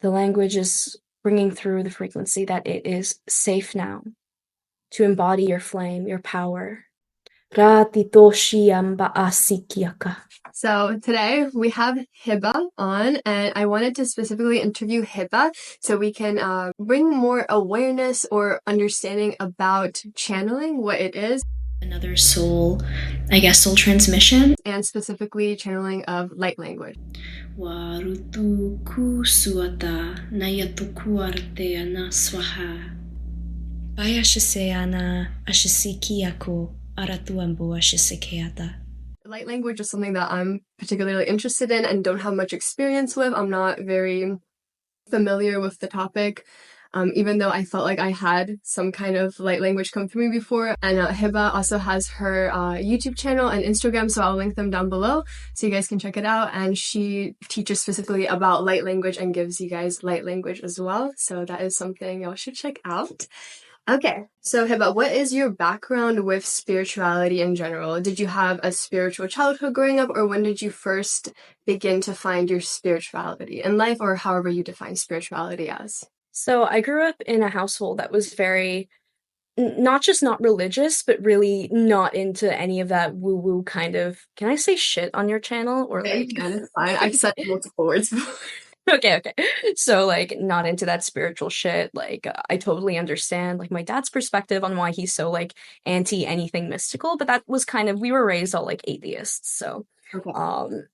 the language is bringing through the frequency that it is safe now to embody your flame, your power. So today we have Hibah on, and I wanted to specifically interview Hibah so we can bring more awareness or understanding about channeling, what it is. Another soul, I guess, soul transmission. And specifically channeling of light language. Warutu ku suata nayatu kuarte ana swaha. Bayashiseana ashisiki ako aratuambo ashisekeata. Light language is something that I'm particularly interested in and don't have much experience with. I'm not very familiar with the topic, even though I felt like I had some kind of light language come through me before. And Hibah also has her YouTube channel and Instagram, so I'll link them down below so you guys can check it out. And she teaches specifically about light language and gives you guys light language as well. So that is something y'all should check out. Okay, so Hibah, what is your background with spirituality in general? Did you have a spiritual childhood growing up, or when did you first begin to find your spirituality in life, or however you define spirituality as? So I grew up in a household that was very, not just not religious, but really not into any of that woo-woo kind of, can I say shit on your channel? Or Okay, like, it's fine. I've said multiple words before. okay. So like not into that spiritual shit. Like I totally understand like my dad's perspective on why he's so like anti anything mystical, but that was kind of, we were raised all like atheists. So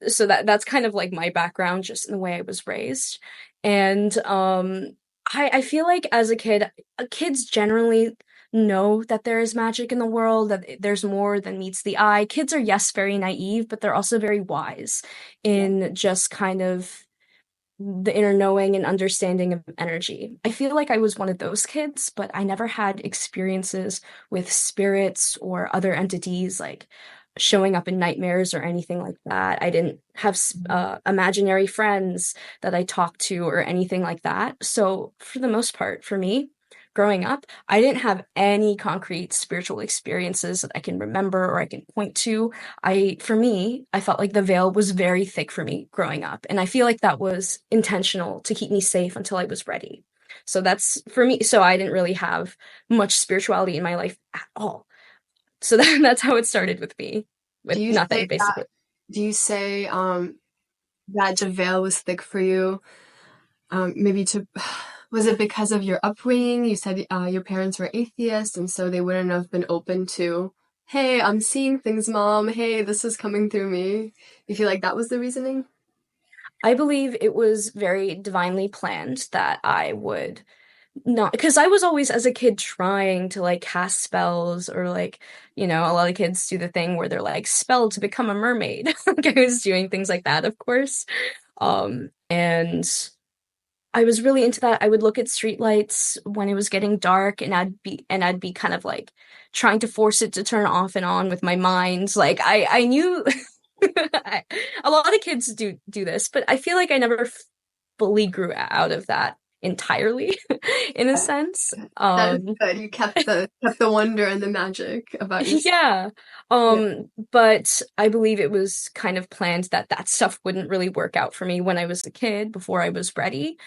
so that's kind of like my background just in the way I was raised. And I feel like as a kid, kids generally know that there is magic in the world, that there's more than meets the eye. Kids are, yes, very naive, but they're also very wise in just kind of the inner knowing and understanding of energy. I feel like I was one of those kids, but I never had experiences with spirits or other entities like showing up in nightmares or anything like that. I didn't have imaginary friends that I talked to or anything like that. So for the most part, for me, growing up, I didn't have any concrete spiritual experiences that I can remember or I can point to. For me, I felt like the veil was very thick for me growing up. And I feel like that was intentional to keep me safe until I was ready. So that's for me. So I didn't really have much spirituality in my life at all. So that's how it started with me, with nothing, basically. Do you say that the veil was thick for you? Maybe was it because of your upbringing? You said your parents were atheists, and so they wouldn't have been open to, hey, I'm seeing things, Mom. Hey, this is coming through me. You feel like that was the reasoning? I believe it was very divinely planned that I would not, because I was always as a kid trying to like cast spells or like, a lot of kids do the thing where they're like spelled to become a mermaid. Like I was doing things like that, of course. And I was really into that. I would look at streetlights when it was getting dark and I'd be kind of like trying to force it to turn off and on with my mind. Like I knew a lot of kids do this, but I feel like I never fully grew out of that entirely in a sense. That is good. You kept the wonder and the magic about yourself. Yeah. But I believe it was kind of planned that that stuff wouldn't really work out for me when I was a kid before I was ready.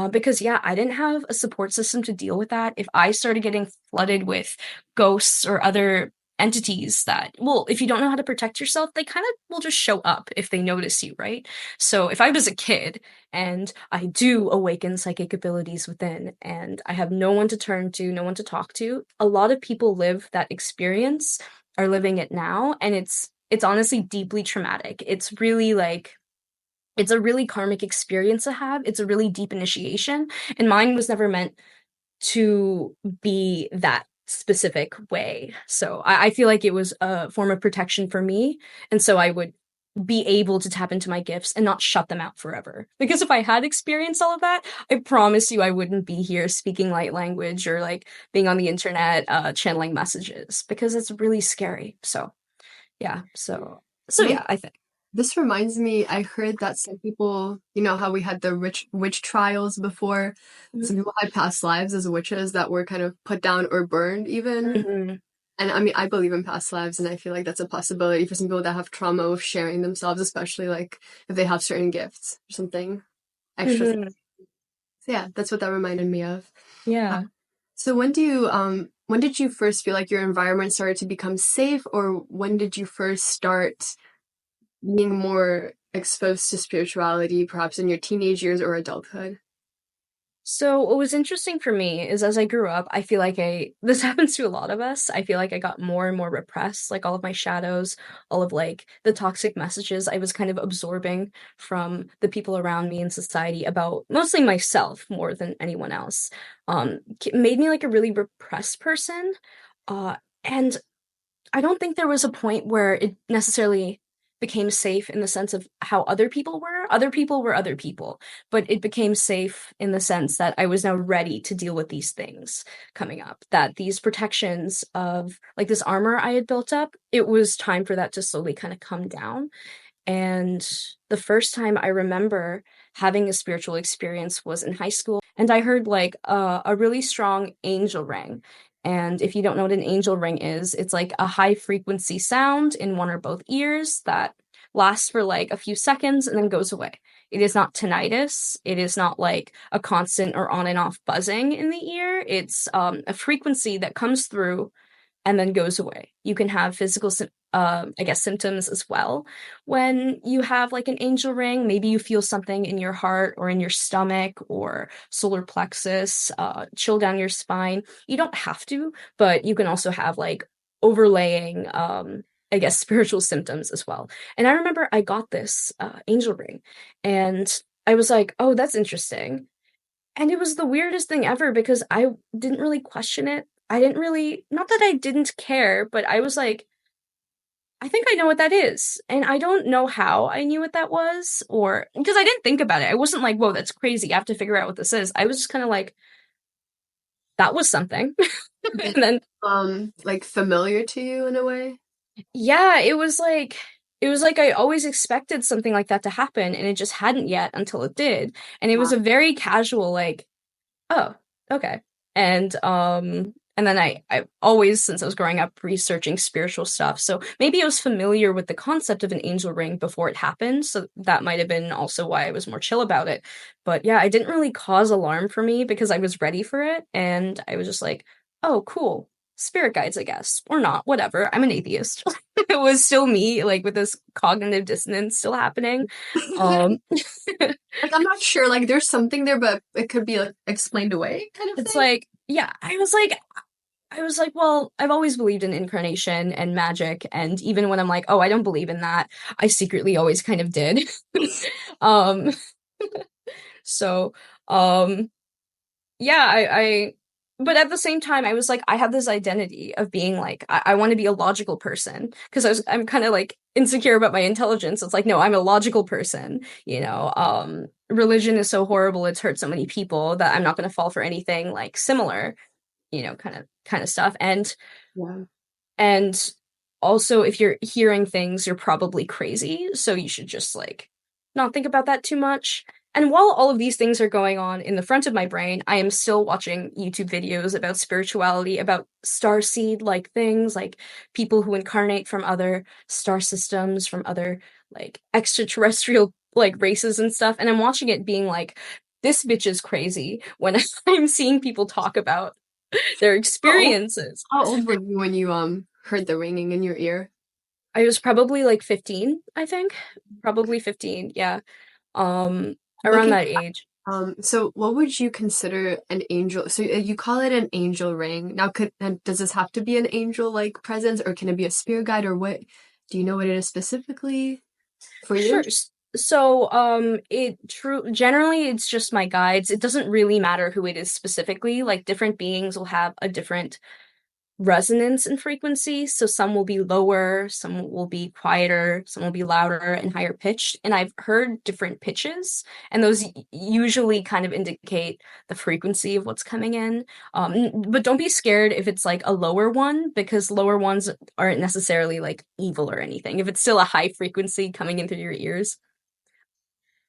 Because yeah, I didn't have a support system to deal with that. If I started getting flooded with ghosts or other entities that, well, if you don't know how to protect yourself, they kind of will just show up if they notice you, right? So if I was a kid and I do awaken psychic abilities within and I have no one to turn to, no one to talk to, a lot of people live that experience, are living it now, and it's honestly deeply traumatic. It's really like it's a really karmic experience to have. It's a really deep initiation, and mine was never meant to be that specific way. So I feel like it was a form of protection for me. And so I would be able to tap into my gifts and not shut them out forever. Because if I had experienced all of that, I promise you I wouldn't be here speaking light language or like being on the internet channeling messages because it's really scary. So yeah. So yeah, I think. This reminds me, I heard that some people, you know how we had the witch trials before? Some people had past lives as witches that were kind of put down or burned even. Mm-hmm. And I mean, I believe in past lives, and I feel like that's a possibility for some people that have trauma with sharing themselves, especially like if they have certain gifts or something extra. Mm-hmm. So yeah, that's what that reminded me of. Uh, Yeah. so when did you first feel like your environment started to become safe, or when did you first start being more exposed to spirituality, perhaps in your teenage years or adulthood? So what was interesting for me is as I grew up, I feel like this happens to a lot of us. I feel like I got more and more repressed, like all of my shadows, all of like the toxic messages I was kind of absorbing from the people around me in society about mostly myself more than anyone else. Made me like a really repressed person. And I don't think there was a point where it necessarily became safe in the sense of how other people were. Other people were other people, but it became safe in the sense that I was now ready to deal with these things coming up. That these protections of like this armor I had built up, it was time for that to slowly kind of come down. And the first time I remember having a spiritual experience was in high school. And I heard like a really strong angel ring. And if you don't know what an angel ring is, it's like a high frequency sound in one or both ears that lasts for like a few seconds and then goes away. It is not tinnitus. It is not like a constant or on and off buzzing in the ear. It's a frequency that comes through and then goes away. You can have I guess, symptoms as well. When you have like an angel ring, maybe you feel something in your heart or in your stomach or solar plexus, chill down your spine. You don't have to, but you can also have like overlaying, I guess, spiritual symptoms as well. And I remember I got this angel ring and I was like, oh, that's interesting. And it was the weirdest thing ever because I didn't really question it. I didn't really, not that I didn't care, but I was like, I think I know what that is. And I don't know how I knew what that was, or because I didn't think about it. I wasn't like, whoa, that's crazy. I have to figure out what this is. I was just kind of like, that was something. Is And then, like familiar to you in a way? yeah, it was like I always expected something like that to happen, and it just hadn't yet until it did. And it was Wow. a very casual, like, oh, okay. And then I always since I was growing up researching spiritual stuff. So maybe I was familiar with the concept of an angel ring before it happened, so that might have been also why I was more chill about it. But yeah, it didn't really cause alarm for me because I was ready for it and I was just like, "Oh, cool. Spirit guides, I guess. Or not, whatever. I'm an atheist." It was still me like with this cognitive dissonance still happening. Um Like I'm not sure. Like there's something there, but it could be like explained away, kind of it's thing. like, yeah, I was like, well, I've always believed in incarnation and magic, and even when I'm like, oh, I don't believe in that, I secretly always kind of did. um, so, um, yeah, but at the same time, I was like, I have this identity of being like, I want to be a logical person because I'm kind of like insecure about my intelligence. It's like, no, I'm a logical person, you know. Religion is so horrible; it's hurt so many people that I'm not going to fall for anything like similar, you know, kind of stuff. Yeah. And also, if you're hearing things, you're probably crazy. So you should just like not think about that too much. And while all of these things are going on in the front of my brain, I am still watching YouTube videos about spirituality, about starseed like things, like people who incarnate from other star systems, from other like extraterrestrial like races and stuff. And I'm watching it being like, this bitch is crazy when I'm seeing people talk about their How old, experiences. how old were you when you heard the ringing in your ear? I was probably like 15, I think. Probably 15, yeah. Um, around Looking that age. so what would you consider an angel? So you call it an angel ring. Now, and does this have to be an angel-like presence, or can it be a spirit guide, or what? Do you know what it is specifically for you? Sure. So, it true generally it's just my guides. It doesn't really matter who it is specifically. Like different beings will have a different resonance and frequency. So some will be lower, some will be quieter, some will be louder and higher pitched. And I've heard different pitches, and those usually kind of indicate the frequency of what's coming in. But don't be scared if it's like a lower one, because lower ones aren't necessarily like evil or anything. If it's still a high frequency coming in through your ears,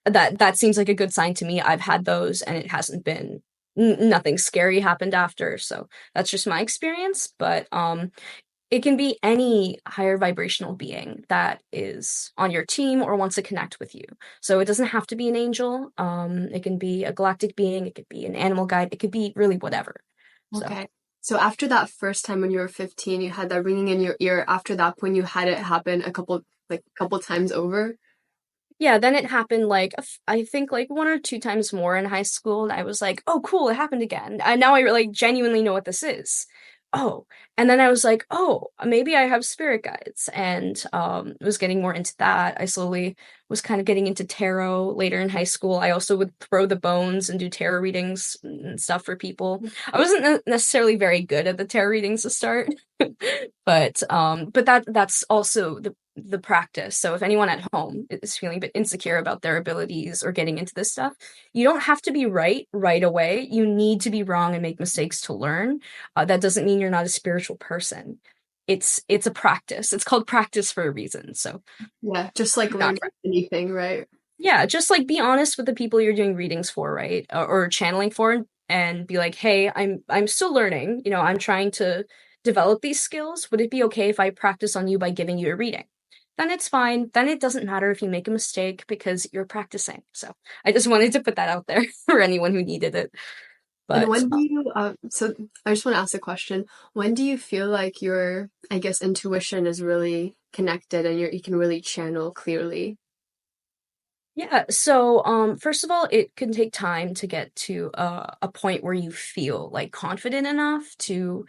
that seems like a good sign to me. I've had those, and it hasn't been nothing scary happened after, so that's just my experience. But it can be any higher vibrational being that is on your team or wants to connect with you. So it doesn't have to be an angel. It can be a galactic being. It could be an animal guide. It could be really whatever. So. Okay. So after that first time when you were 15, you had that ringing in your ear. After that point, you had it happen a couple times over. Yeah, then it happened like I think like one or two times more in high school, and I was like, "Oh, cool, it happened again." And now I like genuinely know what this is. Oh, and then I was like, "Oh, maybe I have spirit guides," and was getting more into that. I slowly was kind of getting into tarot later in high school. I also would throw the bones and do tarot readings and stuff for people. I wasn't necessarily very good at the tarot readings to start, but that's also the practice. So if anyone at home is feeling a bit insecure about their abilities or getting into this stuff, you don't have to be right away. You need to be wrong and make mistakes to learn. That doesn't mean you're not a spiritual person. It's a practice. It's called practice for a reason. So Yeah, just like not learning anything, right? yeah, just like be honest with the people you're doing readings for, right? Or channeling for and be like, "Hey, I'm still learning. I'm trying to develop these skills. Would it be okay if I practice on you by giving you a reading?" Then it's fine. Then it doesn't matter if you make a mistake because you're practicing. So, I just wanted to put that out there for anyone who needed it. And But when do you, so I just want to ask a question. When do you feel like your, I guess, intuition is really connected and you can really channel clearly? Yeah, so first of all, it can take time to get to a point where you feel like confident enough to,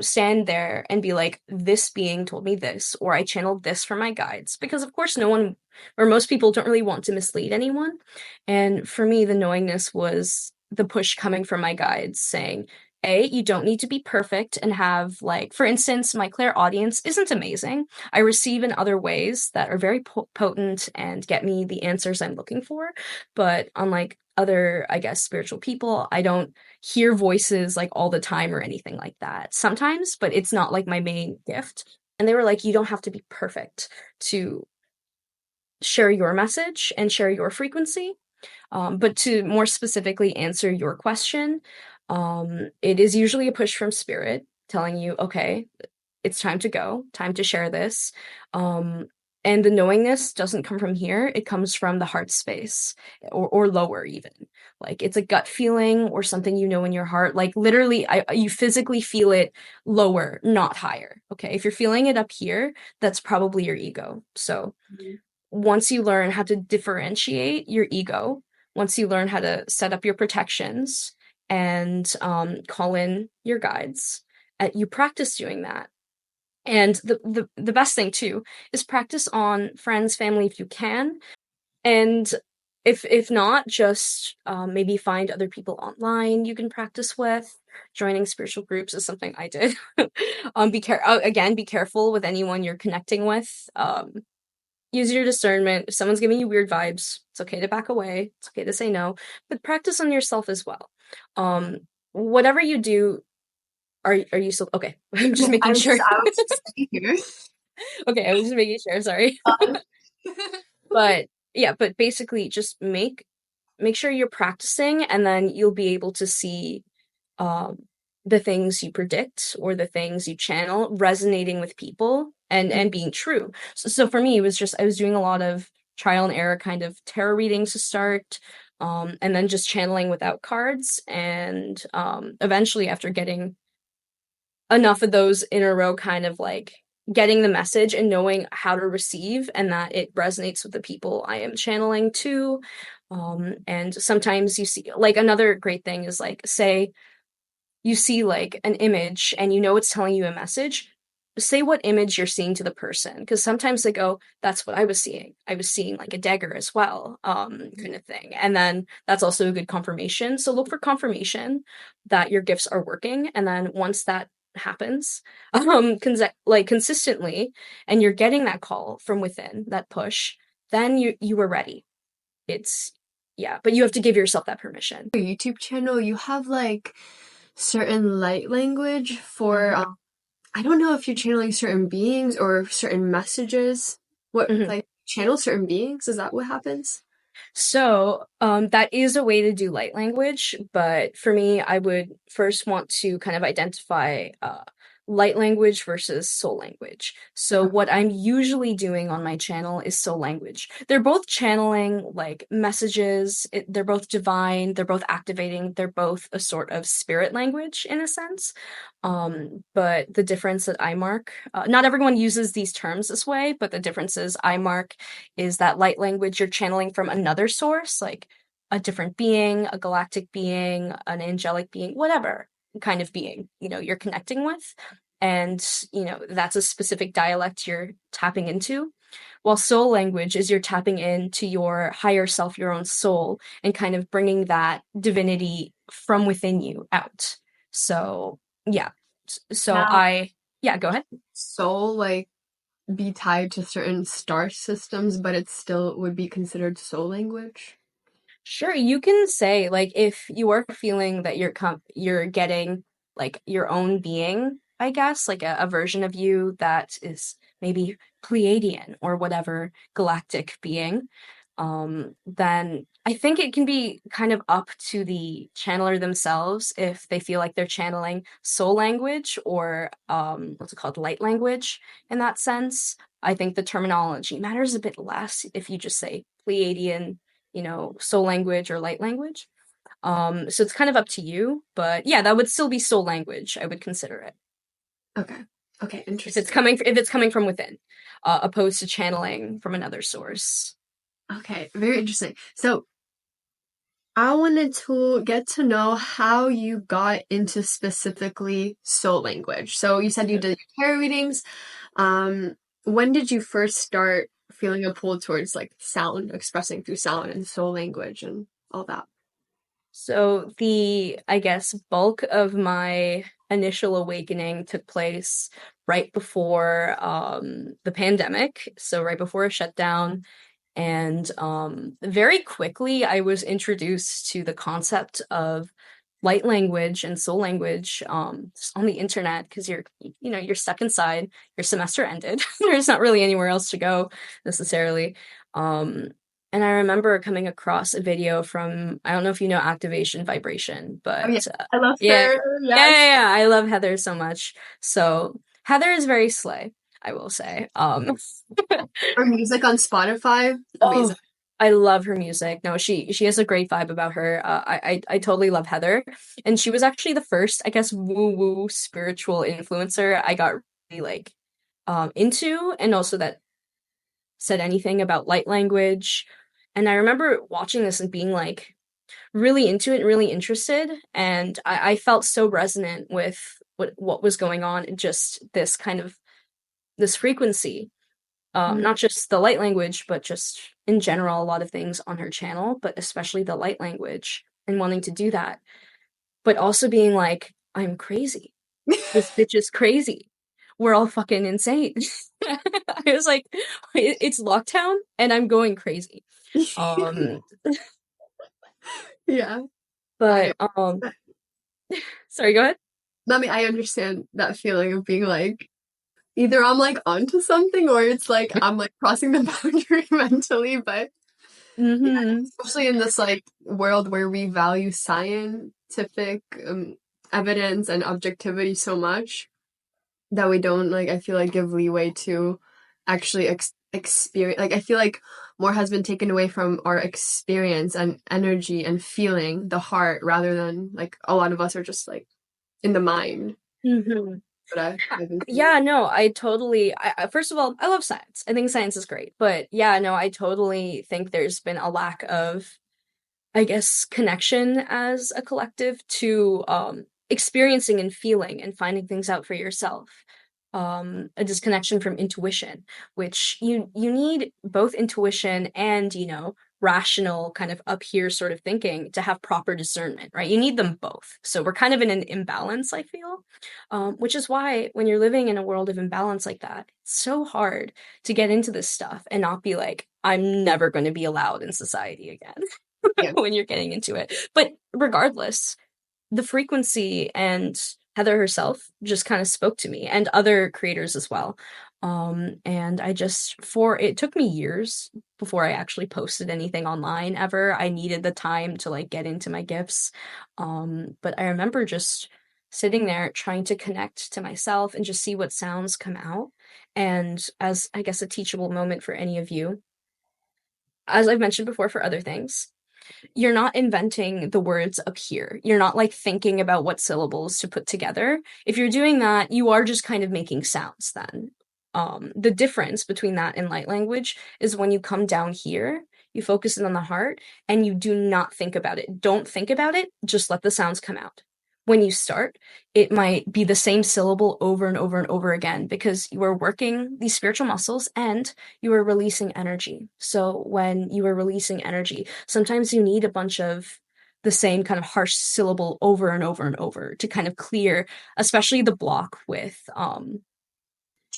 stand there and be like, this being told me this, or I channeled this for my guides. Because of course, no one or most people don't really want to mislead anyone. And for me, the knowingness was the push coming from my guides saying, you don't need to be perfect and have like, for instance, my clairaudience isn't amazing. I receive in other ways that are very potent and get me the answers I'm looking for. But unlike other, I guess, spiritual people, I don't hear voices like all the time or anything like that. Sometimes, but it's not like my main gift. And they were like, you don't have to be perfect to share your message and share your frequency. But to more specifically answer your question, it is usually a push from spirit telling you, okay, it's time to go, time to share this. Um, and the knowingness doesn't come from here, it comes from the heart space or lower even. Like it's a gut feeling or something in your heart. Like literally, you physically feel it lower, not higher. Okay. If you're feeling it up here, that's probably your ego. So Mhm. once you learn how to differentiate your ego, once you learn how to set up your protections and call in your guides, you practice doing that. And the best thing too is practice on friends, family if you can, and if not, just maybe find other people online you can practice with. Joining spiritual groups is something I did. Be careful with anyone you're connecting with. Use your discernment. If someone's giving you weird vibes, it's okay to back away. It's okay to say no, but practice on yourself as well. Whatever you do, are you still okay? I'm just making sure. I was just here. Okay, I was just making sure. Sorry, Um, but yeah, but basically, just make sure you're practicing, and then you'll be able to see um, the things you predict or the things you channel resonating with people and being true. So for me, it was just I was doing a lot of trial and error kind of tarot readings to start, and then just channeling without cards, and eventually after getting enough of those in a row, kind of like getting the message and knowing how to receive and that it resonates with the people I am channeling to. And sometimes you see like another great thing is like say you see like an image and it's telling you a message, say what image you're seeing to the person because sometimes they go, that's what I was seeing like a dagger as well, kind of thing. And then that's also a good confirmation, so look for confirmation that your gifts are working. And then once that happens like consistently and you're getting that call from within, that push, then you were ready. It's yeah, but you have to give yourself that permission. your YouTube channel, you have like certain light language for, Mhm. I don't know if you're channeling certain beings or certain messages. What, Mhm. like, channel certain beings? Is that what happens? So, that is a way to do light language, but for me, I would first want to kind of identify light language versus soul language. So what I'm usually doing on my channel is soul language. They're both channeling like messages. They're both divine. They're both activating. They're both a sort of spirit language in a sense. But the difference that I mark, not everyone uses these terms this way, but the differences I mark is that light language you're channeling from another source, like a different being, a galactic being, an angelic being, whatever kind of being, you're connecting with. And, that's a specific dialect you're tapping into. While soul language is you're tapping into your higher self, your own soul, and kind of bringing that divinity from within you out. So, yeah. So Now, yeah, go ahead. soul like be tied to certain star systems, but it still would be considered soul language. Sure, you can say like if you are feeling that you're getting like your own being, I guess, like a version of you that is maybe Pleiadian or whatever galactic being, then I think it can be kind of up to the channeler themselves if they feel like they're channeling soul language or what's it called, light language in that sense. I think the terminology matters a bit less if you just say Pleiadian, soul language or light language. So it's kind of up to you, but yeah, that would still be soul language. I would consider it Okay. Okay, if it's interesting. coming from within, opposed to channeling from another source. Okay, very interesting. So I wanted to get to know how you got into specifically soul language. So you said you did your tarot readings. Um, when did you first start feeling a pull towards like sound, expressing through sound and soul language and all that? So the, I guess, bulk of my initial awakening took place right before the pandemic, so right before a shutdown. And very quickly, I was introduced to the concept of light language and soul language just on the internet because you're stuck inside. Your semester ended. There's not really anywhere else to go necessarily. Um, and I remember coming across a video from, I don't know if you know activation vibration, Oh yeah, but I love yeah, her. yeah, Yes. yeah, yeah. I love Heather so much. So Heather is very slay, I will say. Her music on Spotify, Oh, amazing. I love her music. No, she has a great vibe about her. I totally love Heather, and she was actually the first, I guess, woo woo spiritual influencer I got really like into, and also that said anything about light language. And I remember watching this and being like really into it, really interested, and I felt so resonant with what was going on, and just this kind of this frequency, Mhm. not just the light language, but just in general, a lot of things on her channel, but especially the light language and wanting to do that. But also being like, I'm crazy. This bitch is crazy. We're all fucking insane. I was like, it's lockdown and I'm going crazy. Um, Yeah. I but sorry, go ahead. I mean I understand that feeling of being like either I'm like onto something or it's like I'm like crossing the boundary mentally, but yeah, Mm-hmm. especially in this like world where we value scientific evidence and objectivity so much that we don't like I feel like give leeway to actually experience like I feel like more has been taken away from our experience and energy and feeling the heart rather than like a lot of us are just like in the mind. Mm-hmm. But I've been seeing. Yeah, no, I totally. First of all, I love science. I think science is great, but yeah, no, I totally think there's been a lack of, I guess, connection as a collective to experiencing and feeling and finding things out for yourself. A disconnection from intuition, which you need both intuition and, rational kind of up here sort of thinking to have proper discernment, right? You need them both. So we're kind of in an imbalance, I feel, which is why when you're living in a world of imbalance like that, it's so hard to get into this stuff and not be like, I'm never going to be allowed in society again Yeah. when you're getting into it. But regardless, the frequency and Heather herself just kind of spoke to me and other creators as well. And I just, for it took me years before I actually posted anything online ever. I needed the time to like get into my gifts. But I remember just sitting there trying to connect to myself and just see what sounds come out. And as I guess a teachable moment for any of you, as I've mentioned before for other things, you're not inventing the words up here. You're not like thinking about what syllables to put together. If you're doing that, you are just kind of making sounds then. The difference between that and light language is when you come down here, you focus in on the heart and you do not think about it. Don't think about it, just let the sounds come out. When you start, it might be the same syllable over and over and over again because you are working these spiritual muscles and you are releasing energy. So when you are releasing energy, sometimes you need a bunch of the same kind of harsh syllable over and over and over to kind of clear, especially the block with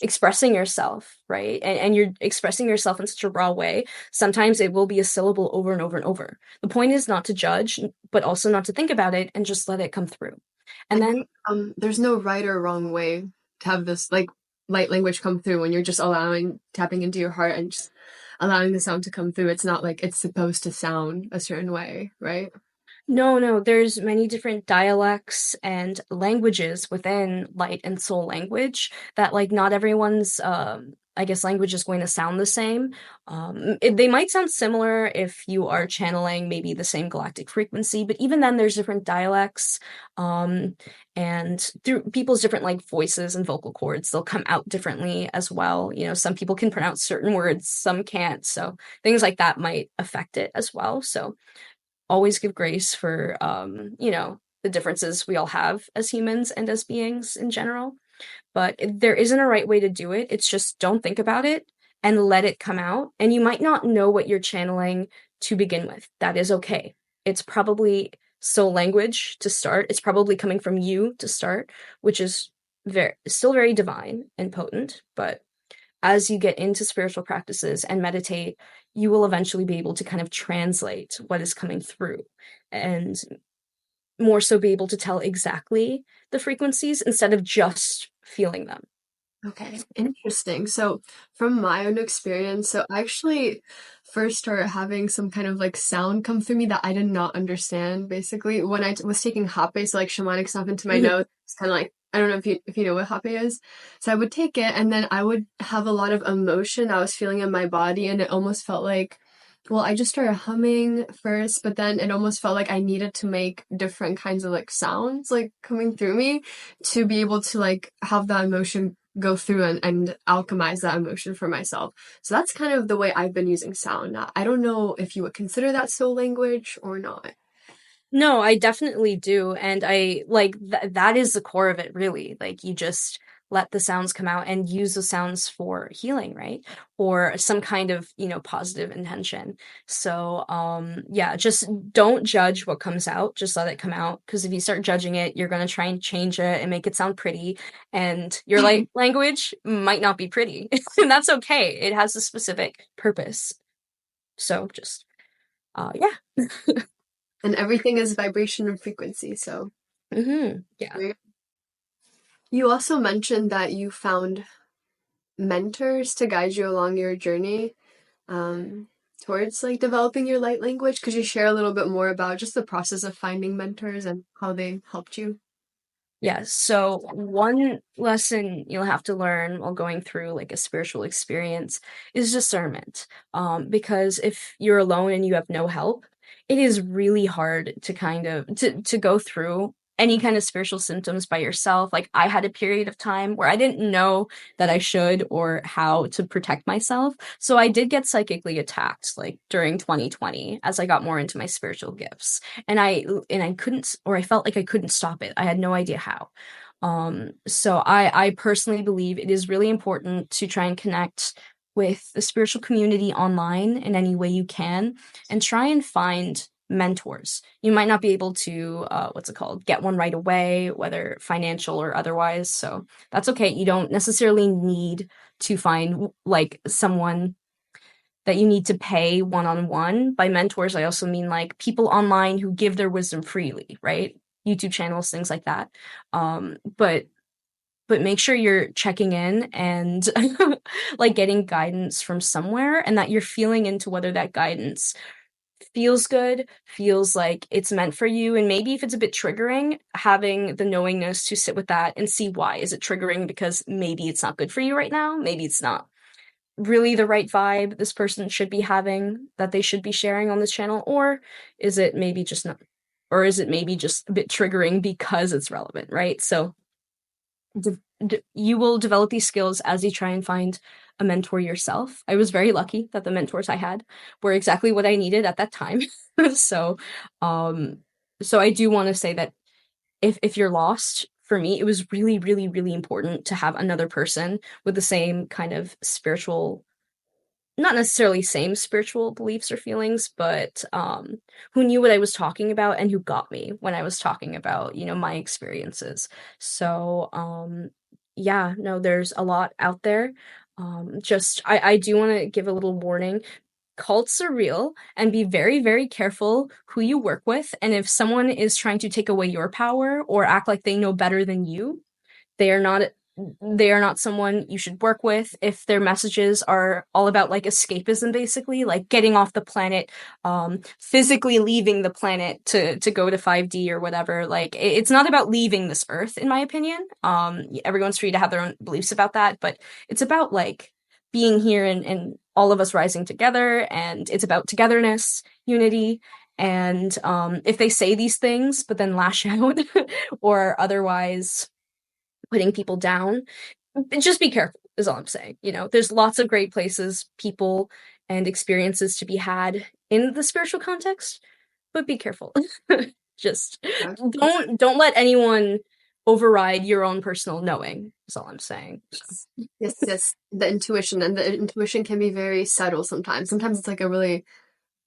expressing yourself, right? And you're expressing yourself in such a raw way. Sometimes it will be a syllable over and over and over. The point is not to judge, but also not to think about it and just let it come through. And I then think there's no right or wrong way to have this like light language come through when you're just allowing tapping into your heart and just allowing the sound to come through. It's not like it's supposed to sound a certain way, right? no, there's many different dialects and languages within light and soul language that like not everyone's I guess language is going to sound the same. They might sound similar if you are channeling maybe the same galactic frequency, but even then there's different dialects. And through people's different like voices and vocal cords, they'll come out differently as well. You know, some people can pronounce certain words, some can't. So things like that might affect it as well. So always give grace for the differences we all have as humans and as beings in general, but there isn't a right way to do it. It's just don't think about it and let it come out, and you might not know what you're channeling to begin with. That is okay. It's probably soul language to start. It's probably coming from you to start, which is still very divine and potent. But as you get into spiritual practices and meditate, you will eventually be able to kind of translate what is coming through and more so be able to tell exactly the frequencies instead of just feeling them. Okay, interesting. So, from my own experience, so I actually first started having some kind of like sound come through me that I did not understand. Basically, when I was taking Hape, so like shamanic stuff into my Mhm. nose, it's kind of like I don't know if you know what Hape is. So I would take it, and then I would have a lot of emotion I was feeling in my body, and it almost felt like, well, I just started humming first, but then it almost felt like I needed to make different kinds of like sounds like coming through me to be able to like have that emotion go through and alchemize that emotion for myself. So that's kind of the way I've been using sound. Now, I don't know if you would consider that soul language or not. No, I definitely do. And I like that is the core of it, really. Like you just let the sounds come out and use the sounds for healing, right? Or some kind of, positive intention. So, yeah, just don't judge what comes out. Just let it come out. Because if you start judging it, you're going to try and change it and make it sound pretty. And your language might not be pretty. And that's okay. It has a specific purpose. So just, yeah. And everything is vibration and frequency. So Yeah. you also mentioned that you found mentors to guide you along your journey towards like developing your light language. Could you share a little bit more about just the process of finding mentors and how they helped you? Yes. So one lesson you'll have to learn while going through like a spiritual experience is discernment. Because if you're alone and you have no help, it is really hard to kind of to go through any kind of spiritual symptoms by yourself. Like I had a period of time where I didn't know that I should or how to protect myself. So I did get psychically attacked like during 2020 as I got more into my spiritual gifts, and I couldn't, or I felt like I couldn't stop it. I had no idea how. So I personally believe it is really important to try and connect with the spiritual community online in any way you can and try and find mentors. You might not be able to what's it called, get one right away, whether financial or otherwise. So that's okay. You don't necessarily need to find like someone that you need to pay one on one. By mentors, I also mean like people online who give their wisdom freely, right? YouTube channels, things like that. But make sure you're checking in and like getting guidance from somewhere and that you're feeling into whether that guidance feels good, feels like it's meant for you. And maybe if it's a bit triggering, having the knowingness to sit with that and see why. Is it triggering because maybe it's not good for you right now? Maybe it's not really the right vibe this person should be having, that they should be sharing on this channel? Or is it maybe just not, or is it maybe just a bit triggering because it's relevant, right? So you will develop these skills as you try and find a mentor yourself. I was very lucky that the mentors I had were exactly what I needed at that time. so, um, so I do want to say that if you're lost, for me, it was really, really, really important to have another person with the same kind of spiritual, not necessarily same spiritual beliefs or feelings, but who knew what I was talking about and who got me when I was talking about, my experiences. So yeah, no, there's a lot out there. Just I do want to give a little warning. Cults are real, and be very, very careful who you work with. And if someone is trying to take away your power or act like they know better than you, they are not they are not someone you should work with. If their messages are all about like escapism, basically like getting off the planet, physically leaving the planet to go to 5D or whatever, like it's not about leaving this earth, in my opinion. Everyone's free to have their own beliefs about that, but it's about like being here and all of us rising together, and it's about togetherness, unity. And if they say these things but then lash out or otherwise putting people down, just be careful is all I'm saying. There's lots of great places, people, and experiences to be had in the spiritual context, but be careful. Just Yeah. don't let anyone override your own personal knowing is all I'm saying. So. Yes, yes. The intuition, and the intuition can be very subtle sometimes. Sometimes it's like a really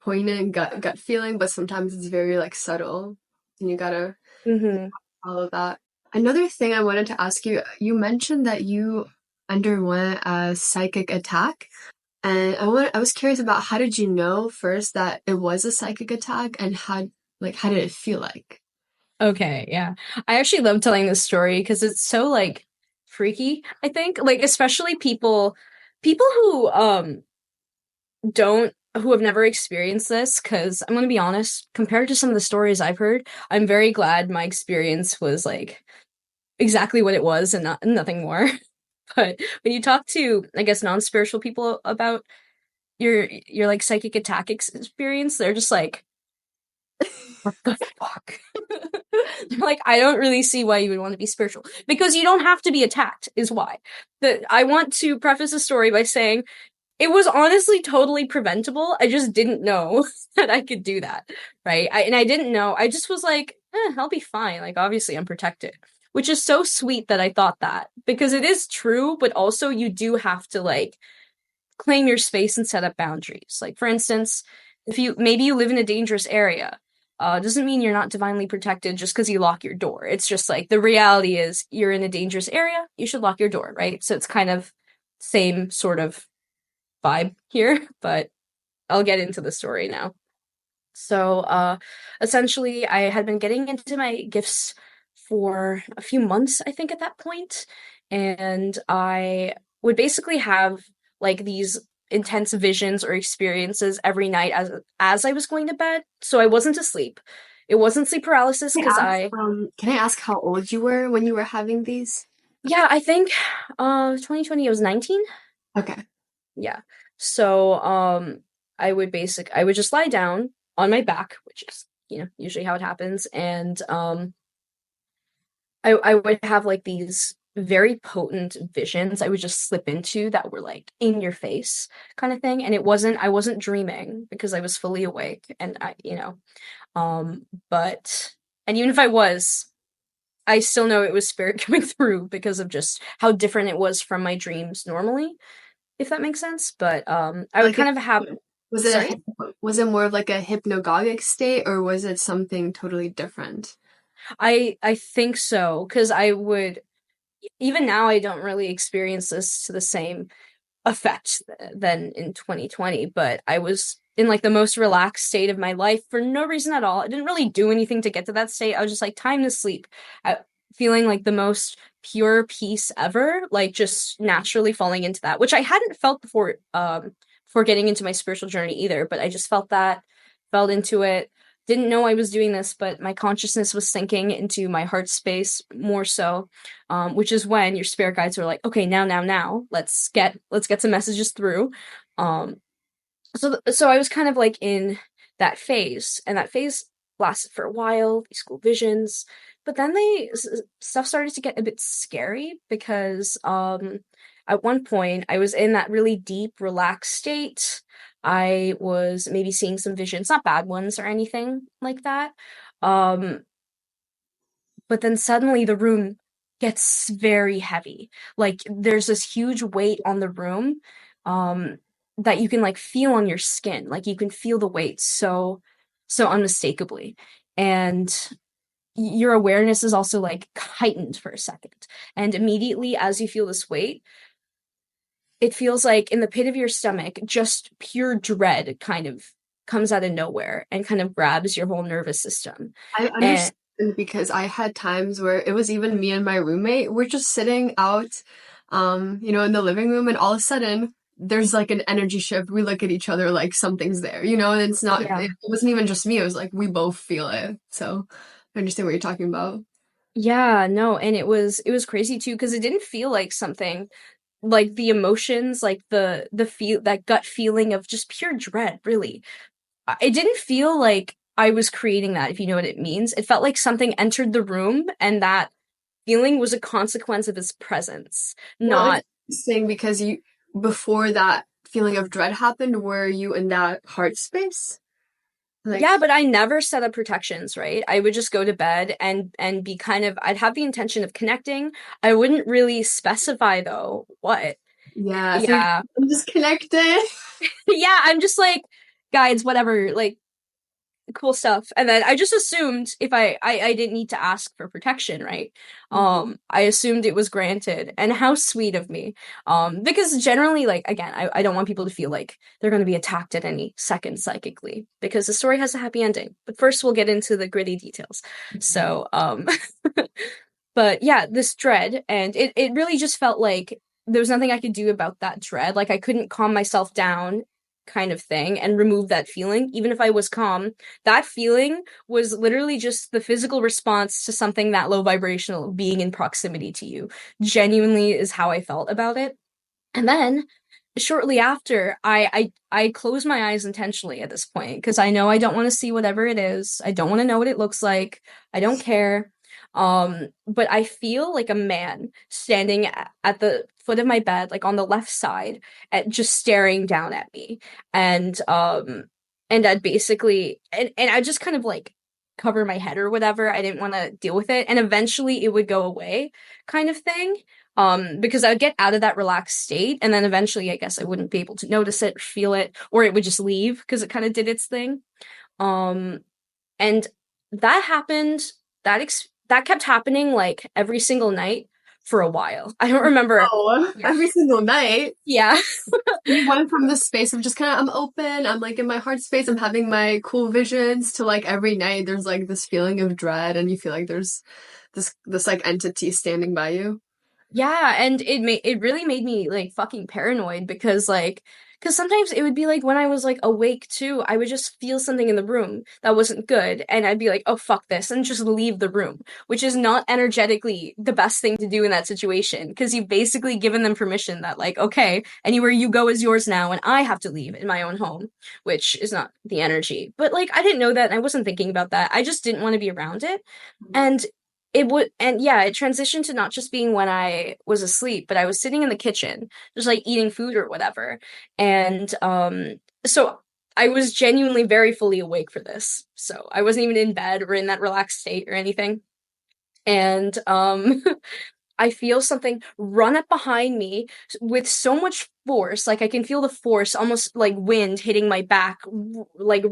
poignant gut feeling, but sometimes it's very like subtle, and you gotta Mm-hmm. follow that. Another thing I wanted to ask you, you mentioned that you underwent a psychic attack, and I was curious about, how did you know first that it was a psychic attack, and how did it feel like? Okay, yeah. I actually love telling this story because it's so like freaky, I think. Like especially people who have never experienced this, because I'm going to be honest, compared to some of the stories I've heard, I'm very glad my experience was like exactly what it was and nothing more. But when you talk to, I guess, non-spiritual people about your like psychic attack experience, they're just like, what the fuck? They're like, I don't really see why you would want to be spiritual. Because you don't have to be attacked, is why. I want to preface the story by saying it was honestly totally preventable. I just didn't know that I could do that, right? I didn't know. I just was like, I'll be fine. Like, obviously, I'm protected, which is so sweet that I thought that, because it is true, but also you do have to like claim your space and set up boundaries. Like, for instance, if maybe you live in a dangerous area, doesn't mean you're not divinely protected just because you lock your door. It's just like the reality is you're in a dangerous area, you should lock your door, right? So it's kind of same sort of vibe here, but I'll get into the story now. So, essentially, I had been getting into my gifts for a few months, I think, at that point, and I would basically have like these intense visions or experiences every night as I was going to bed. So I wasn't asleep. It wasn't sleep paralysis Can I because ask, can I ask how old you were when you were having these? yeah, I think 2020 I was 19. Okay. Yeah. So I would just lie down on my back, which is, usually how it happens, and I would have like these very potent visions I would just slip into that were like in your face kind of thing. And I wasn't dreaming because I was fully awake, and but and even if I was, I still know it was spirit coming through because of just how different it was from my dreams normally, if that makes sense. But I would Like, kind of have, was it sorry? was it more of like a hypnagogic state, or was it something totally different? I think so, because I would, even now I don't really experience this to the same effect than in 2020, but I was in like the most relaxed state of my life for no reason at all. I didn't really do anything to get to that state. I was just like, time to sleep. Feeling like the most pure peace ever, like just naturally falling into that, which I hadn't felt before getting into my spiritual journey either, but I just felt that fell into it. Didn't know I was doing this, but my consciousness was sinking into my heart space more so, which is when your spirit guides are like, okay, now, let's get some messages through. Um, so I was kind of like in that phase, and that phase lasted for a while, these cool visions, but then stuff started to get a bit scary because at one point I was in that really deep relaxed state. I was maybe seeing some visions, not bad ones or anything like that. Um but then suddenly the room gets very heavy. Like there's this huge weight on the room, um, that you can like feel on your skin. Like you can feel the weight so unmistakably. And your awareness is also like heightened for a second. And immediately as you feel this weight, it feels like in the pit of your stomach, just pure dread kind of comes out of nowhere and kind of grabs your whole nervous system. I And understand because I had times where it was even me and my roommate. We're just sitting out, in the living room, and all of a sudden there's like an energy shift. We look at each other like something's there, and it's not, yeah. it wasn't even just me. It was like we both feel it. So I understand what you're talking about. Yeah, no, and it was crazy too because it didn't feel like something like the emotions, like the feel that gut feeling of just pure dread, really. It didn't feel like I was creating that, if you know what it means. It felt like something entered the room and that feeling was a consequence of his presence, Well, it's not interesting because before that feeling of dread happened, were you in that heart space? yeah, Like, but I never set up protections, right? I would just go to bed and be kind of I'd have the intention of connecting. I wouldn't really specify though what. yeah, so Yeah. I'm disconnected. Yeah, I'm just like guides, whatever, like cool stuff. And then I just assumed if I didn't need to ask for protection, right? I assumed it was granted. And how sweet of me. Because generally, like again, I don't want people to feel like they're gonna be attacked at any second psychically, because the story has a happy ending. But first we'll get into the gritty details. So but yeah, this dread, and it really just felt like there was nothing I could do about that dread. Like I couldn't calm myself down kind of thing and remove that feeling. Even if I was calm, that feeling was literally just the physical response to something that low vibrational being in proximity to you. Genuinely is how I felt about it. And then shortly after, I close my eyes intentionally at this point because I know I don't want to see whatever it is. I don't want to know what it looks like. I don't care. But I feel like a man standing at the foot of my bed, like on the left side, at just staring down at me. And I'd basically and I just kind of like cover my head or whatever. I didn't want to deal with it. And eventually it would go away, kind of thing. Because I would get out of that relaxed state, and then eventually I guess I wouldn't be able to notice it or feel it, or it would just leave because it kind of did its thing. Um, and that happened, that kept happening like every single night for a while. I don't remember. Oh, Yeah. every single night. Yeah. You went from this space of just kind of, I'm open, I'm like in my heart space, I'm having my cool visions, to like every night there's like this feeling of dread, and you feel like there's this like entity standing by you. Yeah, and it really made me like fucking paranoid because sometimes it would be like when I was like awake too, I would just feel something in the room that wasn't good, and I'd be like, "Oh fuck this," and just leave the room, which is not energetically the best thing to do in that situation because you've basically given them permission that like, okay, anywhere you go is yours now, and I have to leave in my own home, which is not the energy. But like I didn't know that, and I wasn't thinking about that. I just didn't want to be around it, and it transitioned to not just being when I was asleep, but I was sitting in the kitchen, just like eating food or whatever. And so I was genuinely very fully awake for this. So I wasn't even in bed or in that relaxed state or anything. And I feel something run up behind me with so much force, like I can feel the force almost like wind hitting my back, like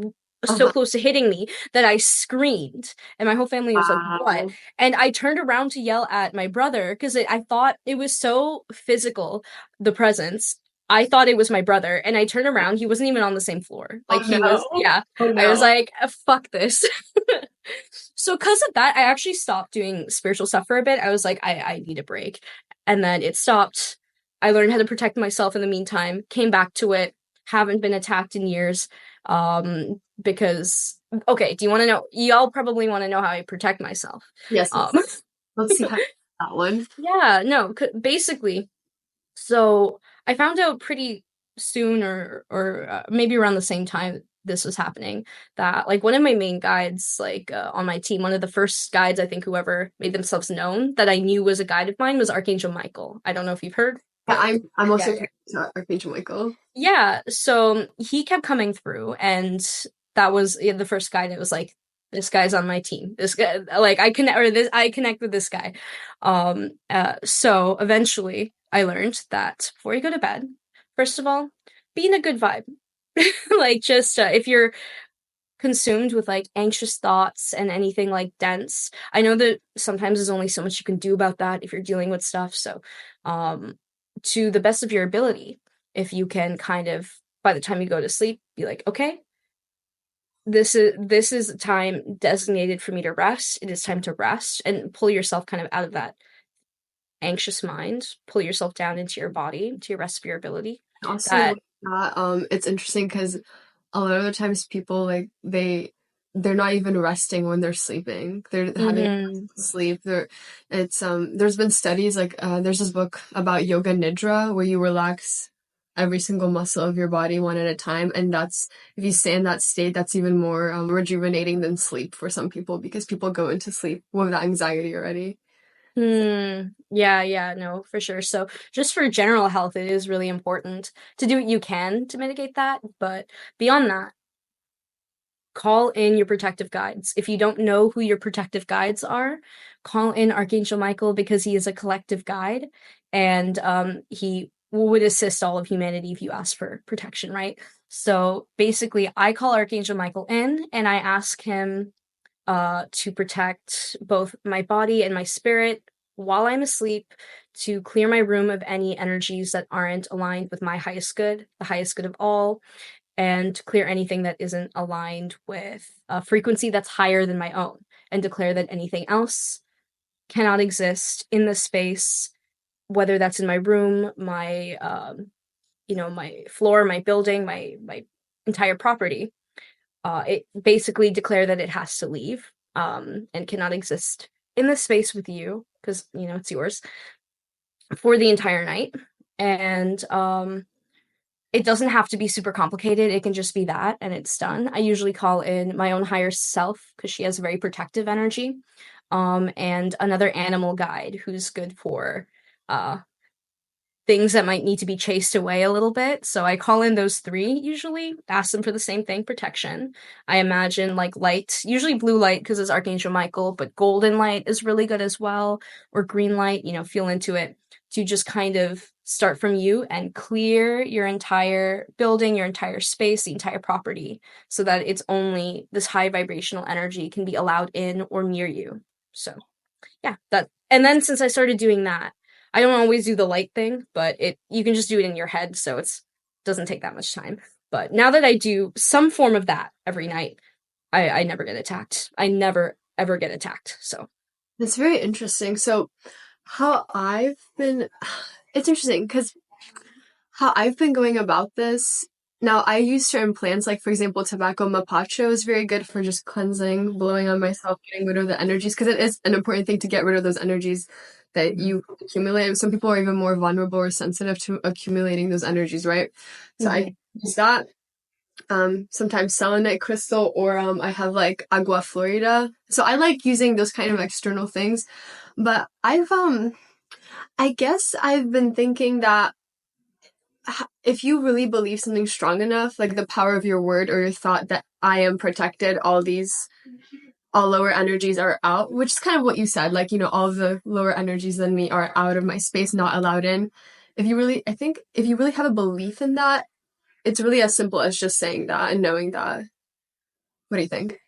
so Uh-huh. close to hitting me that I screamed. And my whole family was like, "What?" Wow. And I turned around to yell at my brother because I thought it was so physical, the presence. I thought it was my brother, and I turned around. He wasn't even on the same floor. Oh Like he was, no. yeah. Oh I was no. like, fuck this." So because of that, I actually stopped doing spiritual stuff for a bit. I was like, I need a break. And then it stopped. I learned how to protect myself in the meantime, came back to it, haven't been attacked in years. Because okay, do you want to know? Y'all probably want to know how I protect myself. Yes, Um, let's see how that one. yeah, no, basically, so I found out pretty soon, or maybe around the same time this was happening, that like one of my main guides, like on my team, one of the first guides I think whoever made themselves known that I knew was a guide of mine was Archangel Michael. I don't know if you've heard, Yeah, but I'm yeah, also yeah. connected to Archangel Michael. Yeah, so he kept coming through, and that was the first guy. It was like, this guy's on my team. This guy, like, I connect with this guy. So eventually, I learned that before you go to bed, first of all, be in a good vibe. Like, just if you're consumed with like anxious thoughts and anything like dense, I know that sometimes there's only so much you can do about that if you're dealing with stuff. So, um, to the best of your ability, if you can kind of, by the time you go to sleep, be like, okay, this is time designated for me to rest. It is time to rest, and pull yourself kind of out of that anxious mind, pull yourself down into your body, to your rest of your ability. Also, That with that, it's interesting because a lot of the times people like they're not even resting when they're sleeping. They're having mhm. sleep. There's been studies like there's this book about yoga nidra where you relax every single muscle of your body one at a time, and that's if you stay in that state, that's even more rejuvenating than sleep for some people because people go into sleep with that anxiety already. Yeah, yeah, no, for sure. So just for general health, it is really important to do what you can to mitigate that. But beyond that, call in your protective guides. If you don't know who your protective guides are, call in Archangel Michael, because he is a collective guide, and he would assist all of humanity if you ask for protection, right? So basically, I call Archangel Michael in and I ask him to protect both my body and my spirit while I'm asleep, to clear my room of any energies that aren't aligned with my highest good, the highest good of all, and to clear anything that isn't aligned with a frequency that's higher than my own, and declare that anything else cannot exist in the space, whether that's in my room, my my floor, my building, my entire property. It basically declare that it has to leave, and cannot exist in the space with you, because it's yours, for the entire night. And it doesn't have to be super complicated. It can just be that, and it's done. I usually call in my own higher self, because she has very protective energy, and another animal guide who's good for uh, things that might need to be chased away a little bit. So I call in those three usually, ask them for the same thing, protection. I imagine like light, usually blue light because it's Archangel Michael, but golden light is really good as well, or green light, feel into it, to just kind of start from you and clear your entire building, your entire space, the entire property, so that it's only this high vibrational energy can be allowed in or near you. So yeah, that. And then since I started doing that, I don't always do the light thing, but you can just do it in your head, so it's doesn't take that much time. But now that I do some form of that every night, I never get attacked. I never ever get attacked. So It's very interesting. So how I've been it's interesting because how I've been going about this. Now, I use certain plants, like for example, tobacco mapacho is very good for just cleansing, blowing on myself, getting rid of the energies, because it is an important thing to get rid of those energies that you accumulate. Some people are even more vulnerable or sensitive to accumulating those energies, right? So I mhm. use that. Sometimes selenite crystal, or I have like agua florida. So I like using those kind of external things. But I guess I've been thinking that if you really believe something strong enough, like the power of your word or your thought that I am protected, all lower energies are out, which is kind of what you said, like, all the lower energies than me are out of my space, not allowed in. I think if you really have a belief in that, it's really as simple as just saying that and knowing that. What do you think?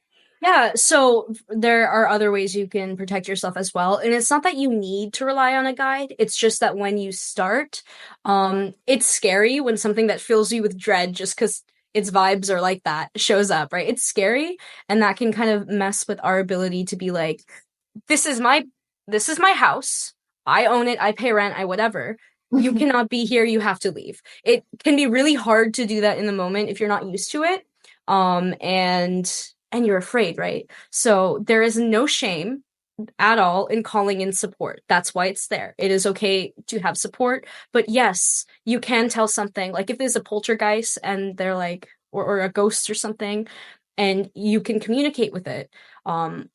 Yeah, so there are other ways you can protect yourself as well. And it's not that you need to rely on a guide. It's just that when you start, it's scary when something that fills you with dread just because its vibes are like that shows up, right? It's scary, and that can kind of mess with our ability to be like, this is my this is my house. I own it, I pay rent, I whatever. You cannot be here, you have to leave. It can be really hard to do that in the moment if you're not used to it. And you're afraid, right? So there is no shame at all in calling in support. That's why it's there. It is okay to have support, but yes, you can tell something. Like if there's a poltergeist and they're like, or a ghost or something, and you can communicate with it.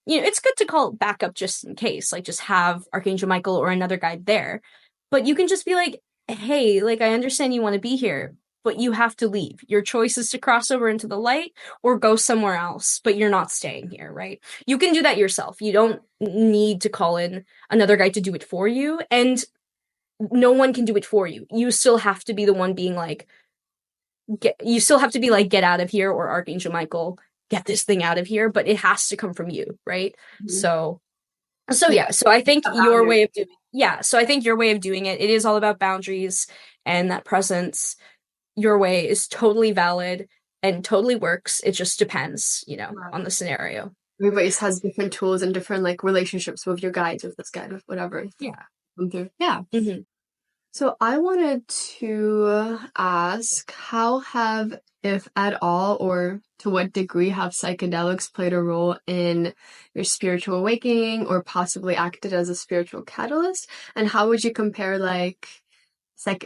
It's good to call backup just in case, like just have Archangel Michael or another guide there. But you can just be like, hey, like I understand you want to be here, but you have to leave. Your choice is to cross over into the light or go somewhere else, but you're not staying here, right? You can do that yourself. You don't need to call in another guy to do it for you. And no one can do it for you. You still have to be the one being like, you still have to be like, get out of here, or Archangel Michael, get this thing out of here, but it has to come from you, right? Mhm. So Yeah, yeah, so I think a your boundary. way of doing so I think your way of doing it is all about boundaries and that presence. Your way is totally valid and totally works. It just depends, Right. on the scenario. Everybody has different tools and different like relationships with your guides, with this guide, with whatever. Yeah. Come through. Yeah. Hmm. So I wanted to ask, how have, if at all, or to what degree have psychedelics played a role in your spiritual awakening or possibly acted as a spiritual catalyst? And how would you compare like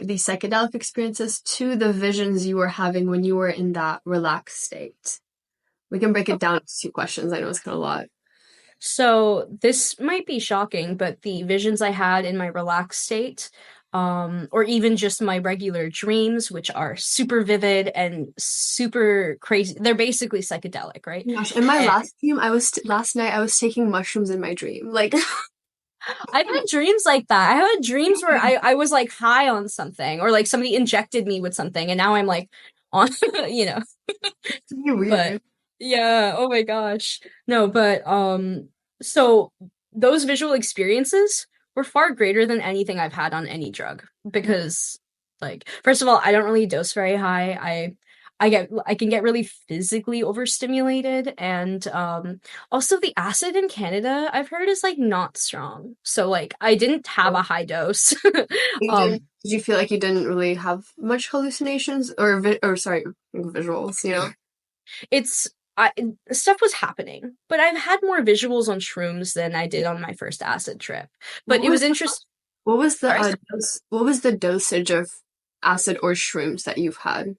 these psychedelic experiences to the visions you were having when you were in that relaxed state? We can break it down into two questions. I know it's kind of a lot. So this might be shocking, but the visions I had in my relaxed state, or even just my regular dreams, which are super vivid and super crazy, they're basically psychedelic, right? Gosh, in my And last dream, last night I was taking mushrooms in my dream. Like, I've had dreams like that. I had dreams where I was like high on something, or like somebody injected me with something, and now I'm like on, you know. it's really But weird. yeah, oh my gosh. No, but so those visual experiences were far greater than anything I've had on any drug, because like first of all, I don't really dose very high. I can get really physically overstimulated, and also the acid in Canada I've heard is like not strong. So like I didn't have a high dose. You um did you feel like you didn't really have much hallucinations or sorry, visuals, you know? it's I stuff was happening, but I've had more visuals on shrooms than I did on my first acid trip. But What it was was interesting. Sorry. what was the dosage of acid or shrooms that you've had?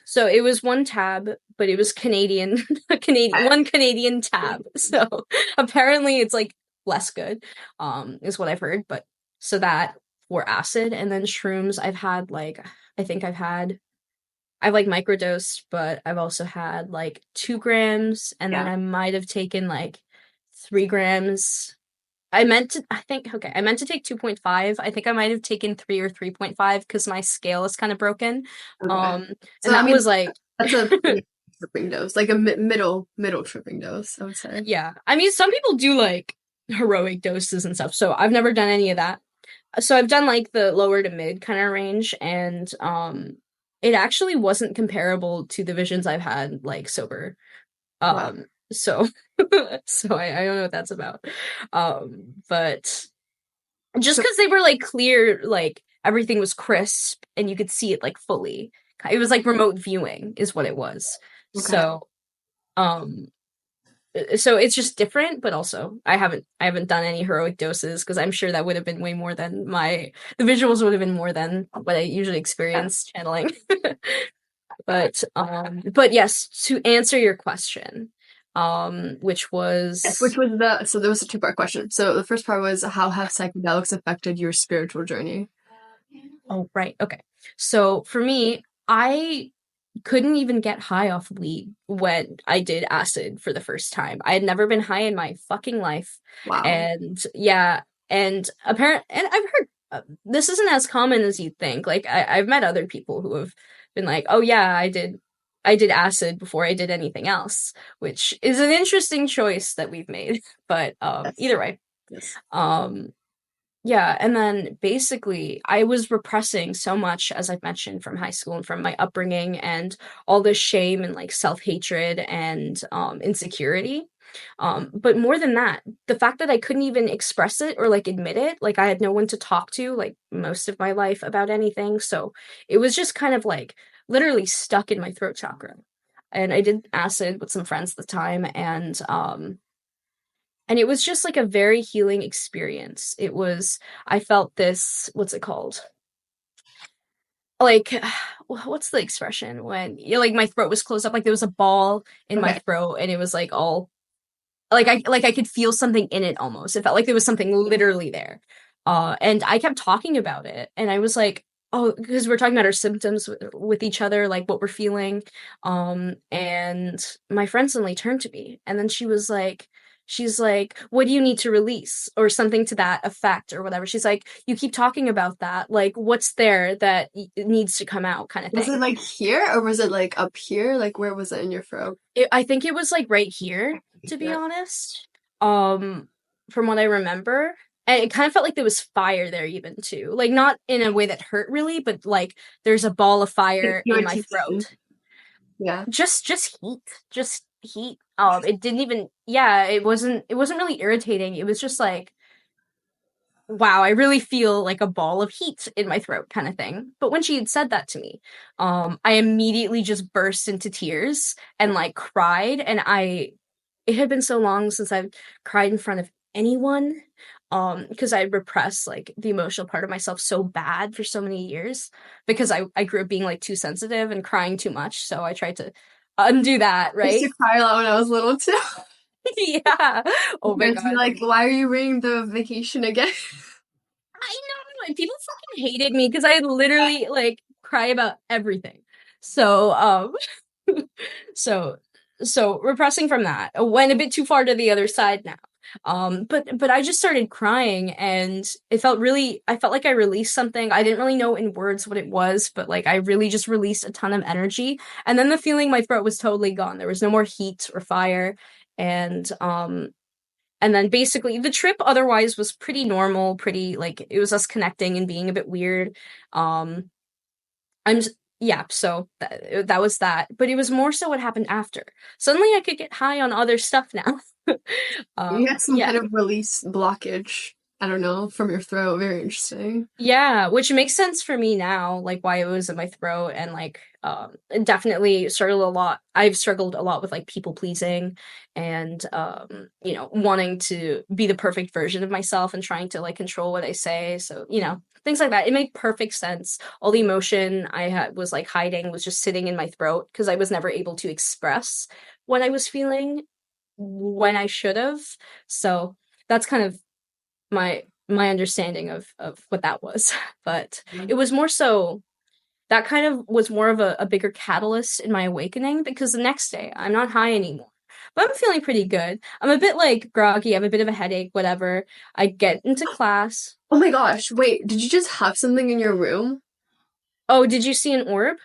So it was one tab, but it was Canadian, one Canadian tab. So apparently it's like less good, is what I've heard. But so that for acid, and then shrooms, I think I've like microdosed, but I've also had like 2 grams, and then Yeah. I might have taken like 3 grams. I meant to take 2.5. I think I might have taken 3 or 3.5 because my scale is kind of broken. Okay. Um, So and I that mean was like, that's a pretty tripping dose, like a middle tripping dose, I would say. yeah. I mean, some people do like heroic doses and stuff, so I've never done any of that. So I've done like the lower to mid kind of range, and it actually wasn't comparable to the visions I've had like sober. Wow. So so I don't know what that's about. But just So because they were like clear, like everything was crisp and you could see it like fully. It was like remote viewing is what it was. okay. Um so it's just different, but also I haven't done any heroic doses because I'm sure that would have been way more than the visuals would have been more than what I usually Yeah. experience channeling. But yes, to answer your question, which Yes, which was was so there was a two-part question. So the first part was, how have psychedelics affected your spiritual journey? oh right, okay. So for me, I couldn't even get high off weed when I did acid for the first time. I had never been high in my fucking life. Wow. And yeah, and I've heard this isn't as common as you'd think. Like I've met other people who have been like, "Oh yeah, I did acid before I did anything else," which is an interesting choice that we've made. But Yes. either way, Yes. um yeah, and then basically I was repressing so much, as I've mentioned, from high school and from my upbringing and all this shame and like self-hatred and insecurity. But more than that, the fact that I couldn't even express it or like admit it, like I had no one to talk to like most of my life about anything. So it was just kind of like literally stuck in my throat chakra. And I did acid with some friends at the time, and it was just like a very healing experience. It was, I felt this, what's it called? Like, what's the expression when you like my throat was closed up, like there was a ball in my Okay. throat and it was like all like I could feel something in it almost. It felt like there was something literally there. And I kept talking about it and I was like, oh, because we're talking about our symptoms with each other, like what we're feeling. And my friend suddenly turned to me and then she's like, what do you need to release? Or something to that effect or whatever. She's like, you keep talking about that. Like, what's there that needs to come out, kind of Was it thing. like here or was it like up here? Like where was it in your throat? I think it was like right here, to be Yeah. honest. Um, from what I remember. And it kind of felt like there was fire there even too. Like not in a way that hurt really, but like there's a ball of Like fire in my irritation. throat. Yeah. Just heat. Just heat. It didn't even yeah, it wasn't really irritating. It was just like wow, I really feel like a ball of heat in my throat kind of thing. But when she had said that to me, I immediately just burst into tears and like cried. And it had been so long since I've cried in front of anyone. Because I repressed like the emotional part of myself so bad for so many years because I grew up being like too sensitive and crying too much. So I tried to undo that, I used right? to cry a lot when I was little too. Yeah. Oh my Parents be God. like, why are you reading the vacation again? I know, and people fucking hated me because I literally like cry about everything. So, so, so repressing from that. I went a bit too far to the other side now. But I just started crying, and it felt really. I felt like I released something. I didn't really know in words what it was, but like I really just released a ton of energy, and then the feeling in my throat was totally gone. There was no more heat or fire, and then basically the trip otherwise was pretty normal, pretty like it was us connecting and being a bit weird. Um I'm just, yeah, so that was that. But it was more so what happened after. Suddenly I could get high on other stuff now. You had some Yeah. kind of release blockage, I don't know, from your throat. Very interesting. Yeah, which makes sense for me now, like why it was in my throat and like it definitely struggled a lot. I've struggled a lot with like people pleasing and wanting to be the perfect version of myself and trying to like control what I say. So, things like that. It made perfect sense. All the emotion I had was like hiding was just sitting in my throat because I was never able to express what I was feeling when I should have. So, that's kind of my understanding of what that was. But it was more so that kind of was more of a bigger catalyst in my awakening because the next day I'm not high anymore. But I'm feeling pretty good. I'm a bit like groggy, I have a bit of a headache, whatever. I get into class. Oh my gosh, wait, did you just have something in your room? Oh, did you see an orb?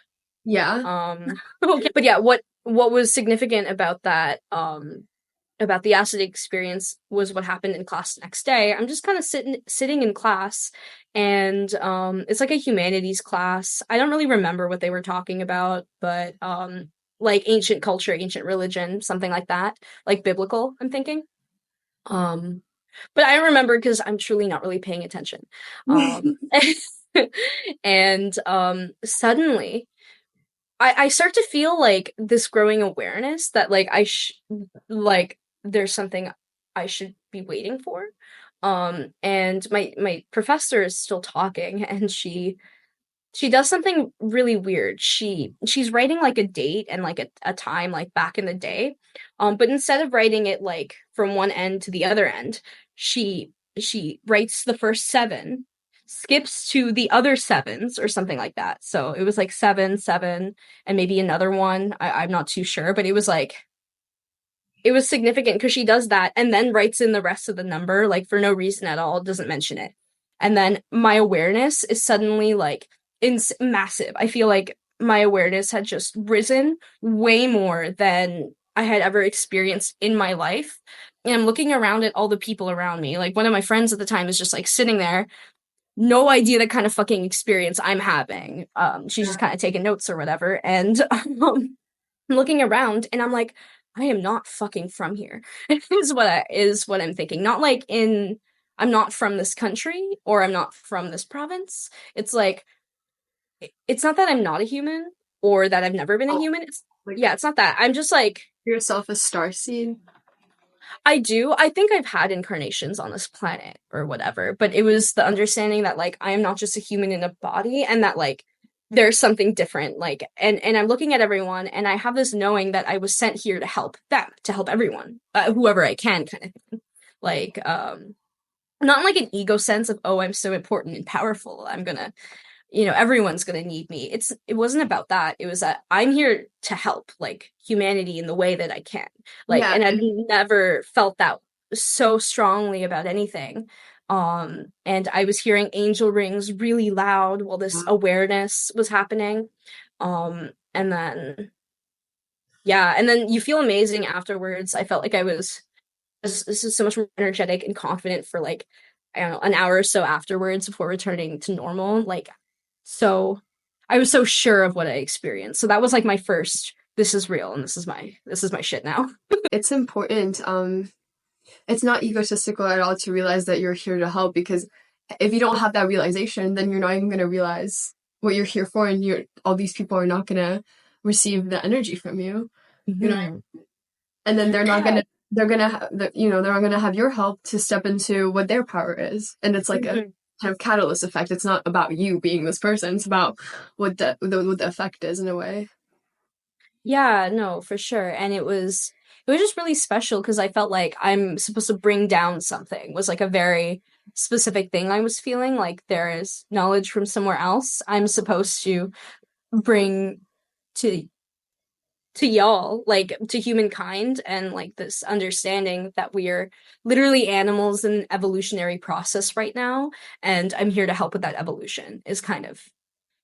Yeah. Okay. But yeah, what was significant about the acid experience was what happened in class the next day. I'm just kind of sitting in class and it's like a humanities class. I don't really remember what they were talking about, but like ancient culture, ancient religion, something like that, like biblical, I'm thinking. Um but I remember because I'm truly not really paying attention. Um and suddenly I start to feel like this growing awareness that like like there's something I should be waiting for. And my professor is still talking and she does something really weird. She's writing like a date and like a time like back in the day. But instead of writing it like from one end to the other end, she writes the first seven, skips to the other sevens or something like that. So it was like seven, seven, and maybe another one. I'm not too sure, but it was significant because she does that and then writes in the rest of the number like for no reason at all, doesn't mention it. And then my awareness is suddenly like massive. I feel like my awareness had just risen way more than I had ever experienced in my life. And I'm looking around at all the people around me. Like one of my friends at the time is just like sitting there, no idea the kind of fucking experience I'm having. She's just kind of taking notes or whatever. And I'm looking around and I'm like, I am not fucking from here. Is what I'm thinking. Not like in I'm not from this country or I'm not from this province. It's like it's not that I'm not a human or that I've never been a Oh, human. It's like yeah, it's not that. I'm just like yourself a starseed. I do. I think I've had incarnations on this planet or whatever, but it was the understanding that like I am not just a human in a body and that like there's something different like and I'm looking at everyone and I have this knowing that I was sent here to help them, to help everyone, whoever I can kind of thing. Like not like an ego sense of oh I'm so important and powerful. I'm going to everyone's gonna need me. It wasn't about that. It was that I'm here to help like humanity in the way that I can. Like, Yeah, and I've never felt that so strongly about anything. And I was hearing angel rings really loud while this awareness was happening. And then yeah, and then you feel amazing afterwards. I felt like this is so much more energetic and confident for like I don't know an hour or so afterwards before returning to normal. Like so, I was so sure of what I experienced. So that was like my first. This is real, and this is my shit now. it's important. It's not egotistical at all to realize that you're here to help, because if you don't have that realization, then you're not even going to realize what you're here for, and you're all these people are not going to receive the energy from you. You know, Mhm. and then they're not Yeah. gonna they're gonna they're not gonna have your help to step into what their power is, and it's like a Mhm. kind of catalyst effect. It's not about you being this person, it's about what the effect is in a way. Yeah, no, for sure. And it was just really special because I felt like I'm supposed to bring down something was like a very specific thing I was feeling like there is knowledge from somewhere else I'm supposed to bring to y'all, like to humankind, and like this understanding that we are literally animals in an evolutionary process right now, and I'm here to help with that evolution is kind of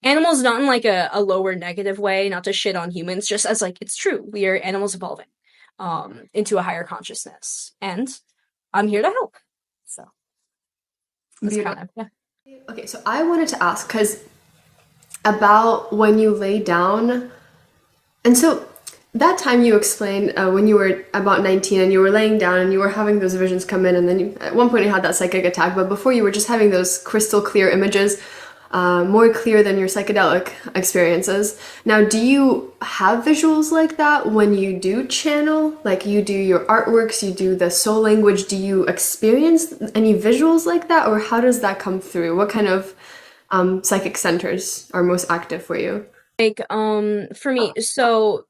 animals not in like a lower negative way, not to shit on humans, just as like it's true. We are animals evolving into a higher consciousness. And I'm here to help. So that's Beautiful. kind of yeah. Okay, so I wanted to ask, because about when you lay down, and so that time you explained, when you were about 19 and you were laying down and you were having those visions come in, and then at one point you had that psychic attack, but before you were just having those crystal clear images, more clear than your psychedelic experiences. Now, do you have visuals like that when you do channel? Like you do your artworks, you do the soul language, do you experience any visuals like that, or how does that come through? What kind of psychic centers are most active for you? Like for me, so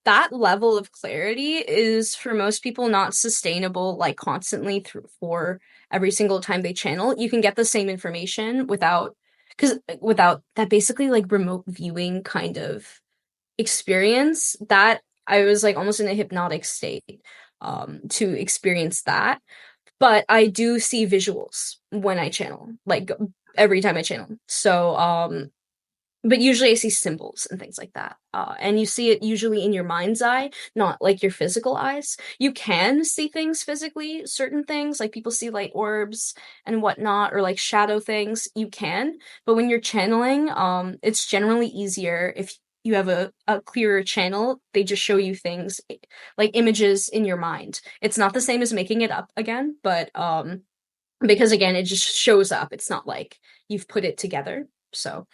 that level of clarity is for most people not sustainable like constantly through for every single time they channel. You can get the same information without that basically like remote viewing kind of experience that I was like almost in a hypnotic state to experience that. But I do see visuals when I channel, like every time I channel. So but usually I see symbols and things like that. And you see it usually in your mind's eye, not like your physical eyes. You can see things physically, certain things, like people see light orbs and whatnot, or like shadow things. You can, but when you're channeling, it's generally easier if you have a clearer channel. They just show you things like images in your mind. It's not the same as making it up again, but because again it just shows up, it's not like you've put it together. So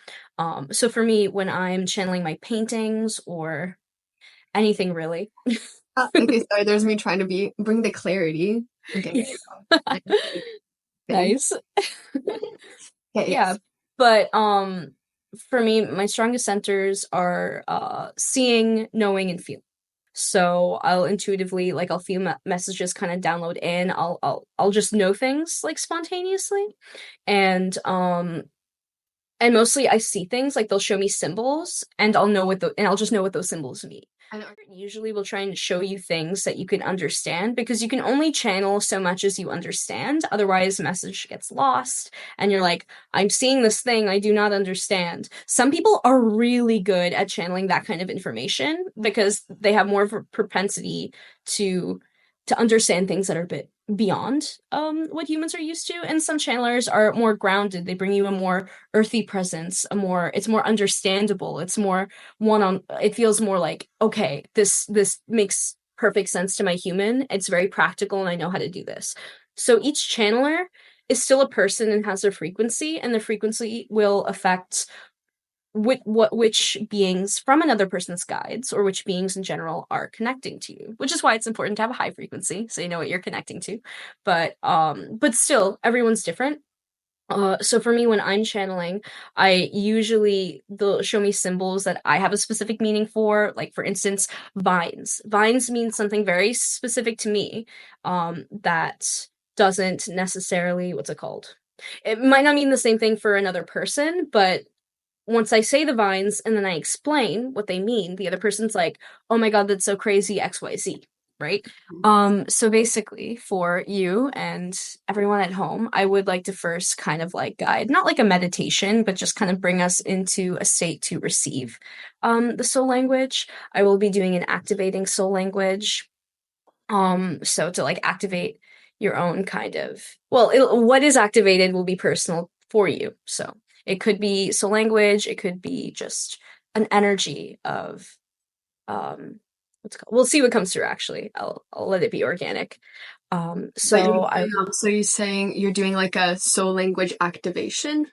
for me when I'm channeling my paintings or anything really. Okay, sorry, there's me trying to bring the clarity. Okay, there you go. I think. Nice. Okay, Yeah, yes. but for me my strongest centers are seeing, knowing, and feeling. So I'll intuitively like I'll feel messages kind of download in. I'll just know things like spontaneously. And mostly I see things like they'll show me symbols and I'll just know what those symbols mean. I know. Usually will try and show you things that you can understand because you can only channel so much as you understand. Otherwise, message gets lost and you're like, I'm seeing this thing I do not understand. Some people are really good at channeling that kind of information because they have more of a propensity to understand things that are a bit beyond what humans are used to. And some channelers are more grounded. They bring you a more earthy presence, it's more understandable. It's more one on it feels more like okay, this makes perfect sense to my human. It's very practical and I know how to do this. So each channeler is still a person and has their frequency, and the frequency will affect which beings from another person's guides or which beings in general are connecting to you, which is why it's important to have a high frequency so you know what you're connecting to. But still everyone's different. So for me, when I'm channeling, I usually they'll show me symbols that I have a specific meaning for. Like for instance, vines. Vines mean something very specific to me. That doesn't necessarily, what's it called? It might not mean the same thing for another person, but once I say the vines and then I explain what they mean, the other person's like, "Oh my God, that's so crazy, XYZ." Right? So basically, for you and everyone at home, I would like to first kind of like guide, not like a meditation, but just kind of bring us into a state to receive the soul language. I will be doing an activating soul language. So to like activate your own kind of, well, what is activated will be personal for you. So it could be soul language, it could be just an energy of we'll see what comes through actually. I'll let it be organic. But So I so you're saying you're doing like a soul language activation?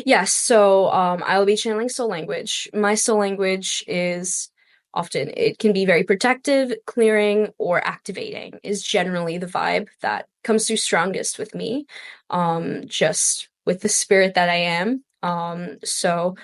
Yes, so I'll be channeling soul language. My soul language is often it can be very protective, clearing, or activating is generally the vibe that comes through strongest with me. Just with the spirit that I am. So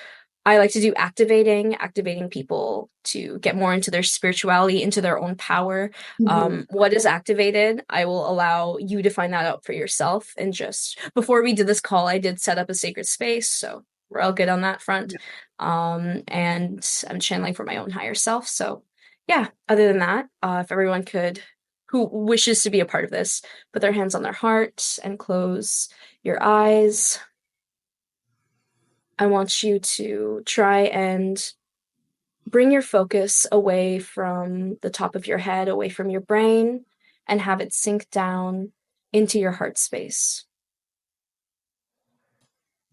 I like to do activating people to get more into their spirituality, into their own power. Mhm. What is activated? I will allow you to find that out for yourself. And just before we did this call, I did set up a sacred space. So we're all good on that front. Yeah. And I'm channeling for my own higher self. So yeah, other than that, if everyone could, who wishes to be a part of this, put their hands on their heart and close your eyes. I want you to try and bring your focus away from the top of your head, away from your brain, and have it sink down into your heart space.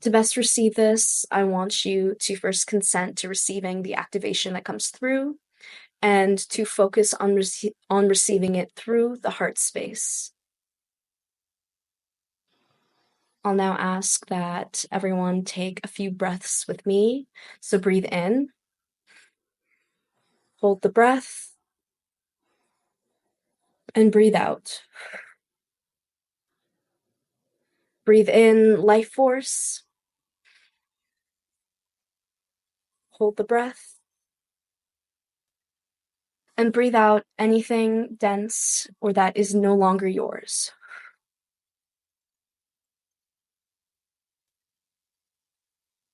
To best receive this, I want you to first consent to receiving the activation that comes through and to focus on receiving it through the heart space. I'll now ask that everyone take a few breaths with me. So breathe in, hold the breath, and breathe out. Breathe in life force, hold the breath, and breathe out anything dense or that is no longer yours.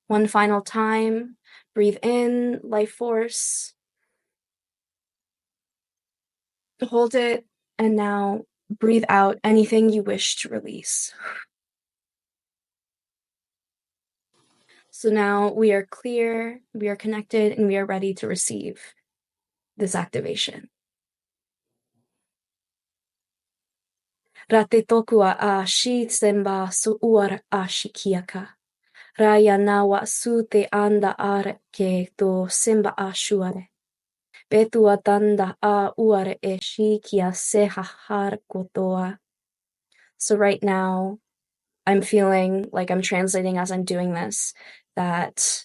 One final time, breathe in life force, hold it, and now breathe out anything you wish to release. So now we are clear, we are connected, and we are ready to receive this activation. Rate tokua a shi semba su uar a shikiaka. Raya nawa su te anda are ke to simba a shuare. Betua tanda a uare e shikia seha har kotoa. So right now, I'm feeling like I'm translating as I'm doing this, that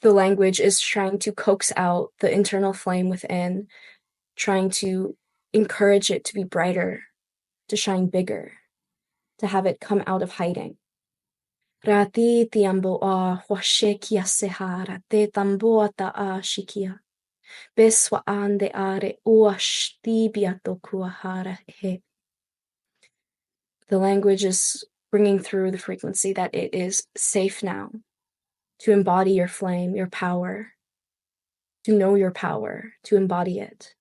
the language is trying to coax out the internal flame within, trying to encourage it to be brighter, to shine bigger, to have it come out of hiding. Rati tiambo a huashekia sehara te tamboa ta a shikia. Beswa ande are uash tibiato kuahara he. The language is bringing through the frequency that it is safe now to embody your flame, your power, to know your power, to embody it,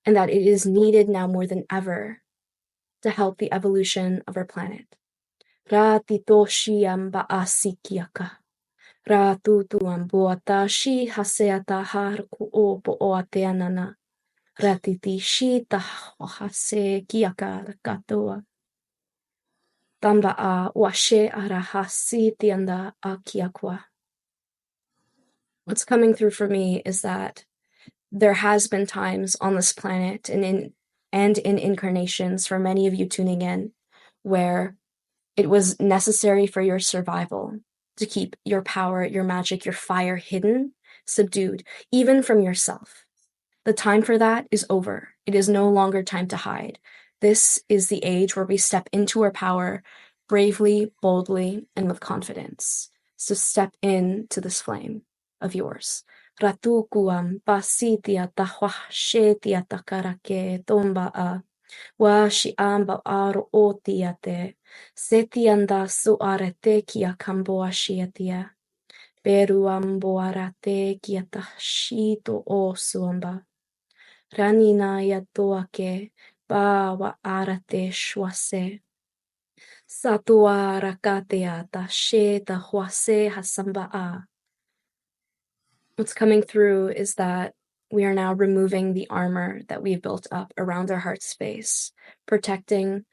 and that it is needed now more than ever to help the evolution of our planet. Ratitoshi amba asikiaka. Ratutuan boatashi haseata harku o boateanana. Ratiti shita hase kiaka katoa. Tamba a washe arahasi tianda a kiakwa. What's coming through for me is that there has been times on this planet and in incarnations for many of you tuning in where it was necessary for your survival to keep your power, your magic, your fire hidden, subdued, even from yourself. The time for that is over. It is no longer time to hide. This is the age where we step into our power bravely, boldly, and with confidence. So step into this flame of yours. Ratukuam pasitia tahwahshetia takarake tomba'a wa shiamba aro otiate setianda suarete kia kamboashiatia peruamboarate kia tahshito o suamba ranina yatoake ba wa arate shwase satua rakatea ta she ta hwase hasamba. What's coming through is that we are now removing the armor that we've built up around our heart space, protecting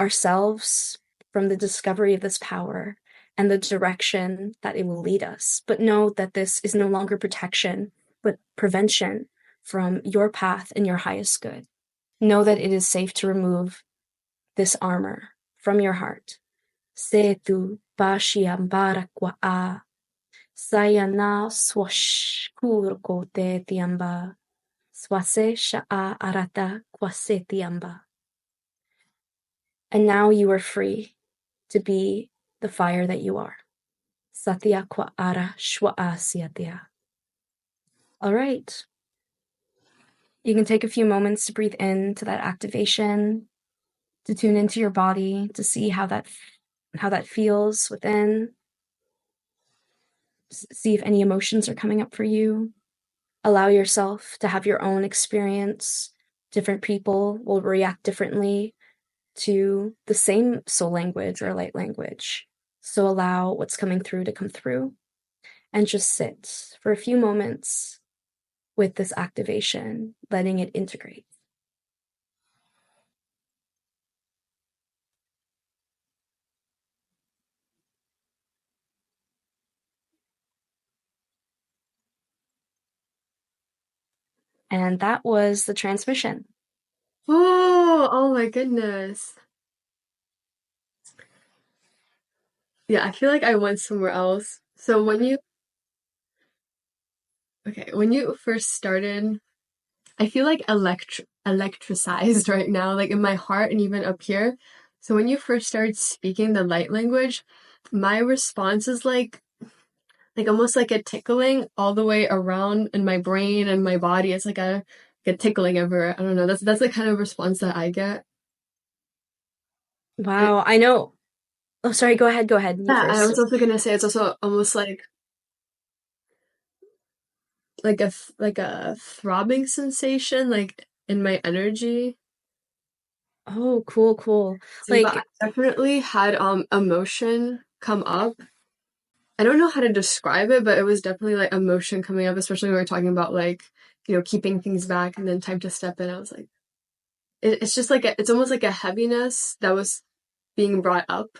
ourselves from the discovery of this power and the direction that it will lead us. But know that this is no longer protection, but prevention from your path and your highest good. Know that it is safe to remove this armor from your heart. Setu bashiambarakwa sayana swashkurkote tiamba swase sha'a arata kwase tiamba. And now you are free to be the fire that you are. Satya kwa ara shwa'a syatya. All right. You can take a few moments to breathe into that activation, to tune into your body, to see how that feels within. See if any emotions are coming up for you. Allow yourself to have your own experience. Different people will react differently to the same soul language or light language. So allow what's coming through to come through and just sit for a few moments with this activation, letting it integrate. And that was the transmission. Oh my goodness. Yeah, I feel like I went somewhere else. So when you first started, I feel like electricized right now, like in my heart and even up here. So when you first started speaking the light language, my response is like almost like a tickling all the way around in my brain and my body. It's like a tickling everywhere. I don't know. That's the kind of response that I get. And Wow, I know. Oh, sorry, go ahead. You yeah, I first. was also gonna say it's also almost like a throbbing sensation, like in my energy. Oh, cool, cool. But Like, I definitely had emotion come up. I don't know how to describe it, but it was definitely like emotion coming up, especially when we were talking about like, keeping things back and then time to step in. I was like, it's just like it's almost like a heaviness that was being brought up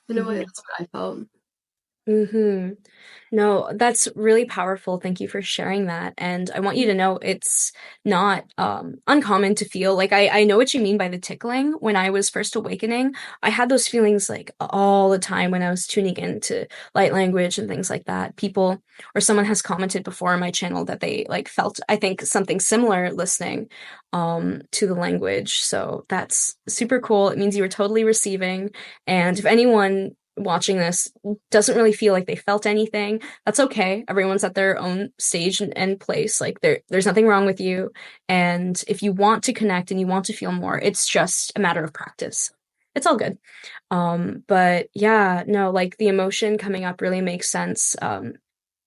in a way. mhm. That's what I felt. Mm-hmm. No, that's really powerful. Thank you for sharing that. And I want you to know it's not uncommon to feel like I know what you mean by the tickling. When I was first awakening, I had those feelings like all the time when I was tuning into light language and things like that. People or someone has commented before on my channel that they like felt, I think, something similar listening to the language. So that's super cool. It means you were totally receiving. And if anyone watching this doesn't really feel like they felt anything, that's okay. Everyone's at their own stage and place. Like there's nothing wrong with you. And if you want to connect and you want to feel more, it's just a matter of practice. It's all good. But yeah, no, like the emotion coming up really makes sense.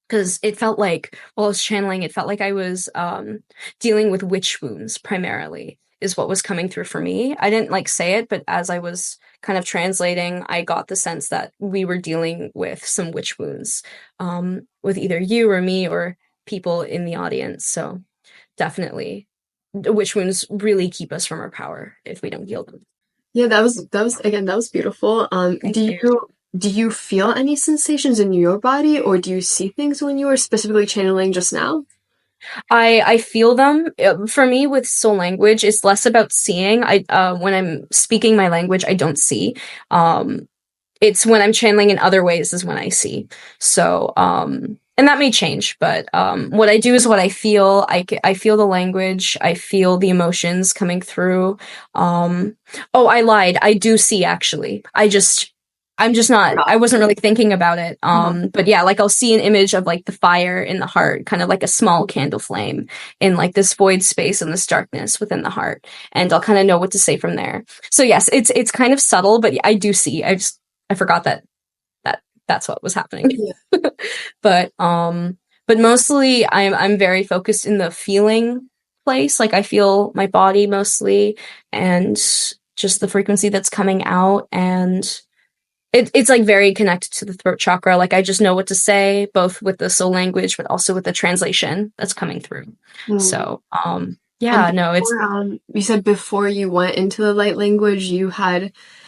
Because it felt like, while I was channeling, it felt like I was dealing with witch wounds primarily, is what was coming through for me. I didn't like say it, but as I was kind of translating, I got the sense that we were dealing with some witch wounds with either you or me or people in the audience. So definitely, witch wounds really keep us from our power if we don't heal them. Yeah, that was again, that was beautiful. Thank you. Do you feel any sensations in your body, or do you see things when you were specifically channeling just now? I feel them. For me, with soul language, it's less about seeing. I when I'm speaking my language, I don't see. Um, it's when I'm channeling in other ways is when I see. So, and that may change, but what I do is what I feel. I feel the language. I feel the emotions coming through. Um, oh, I lied. I do see actually. I'm just not, I wasn't really thinking about it. Uh-huh. But yeah, like I'll see an image of like the fire in the heart, kind of like a small candle flame in like this void space and this darkness within the heart. And I'll kind of know what to say from there. So yes, it's kind of subtle, but I do see. I forgot that's what was happening. Yeah. but but mostly I'm very focused in the feeling place. Like I feel my body mostly and just the frequency that's coming out and it's like very connected to the throat chakra. Like I just know what to say, both with the soul language, but also with the translation that's coming through. Mm. So, And yeah, no, it's before, you said before you went into the light language,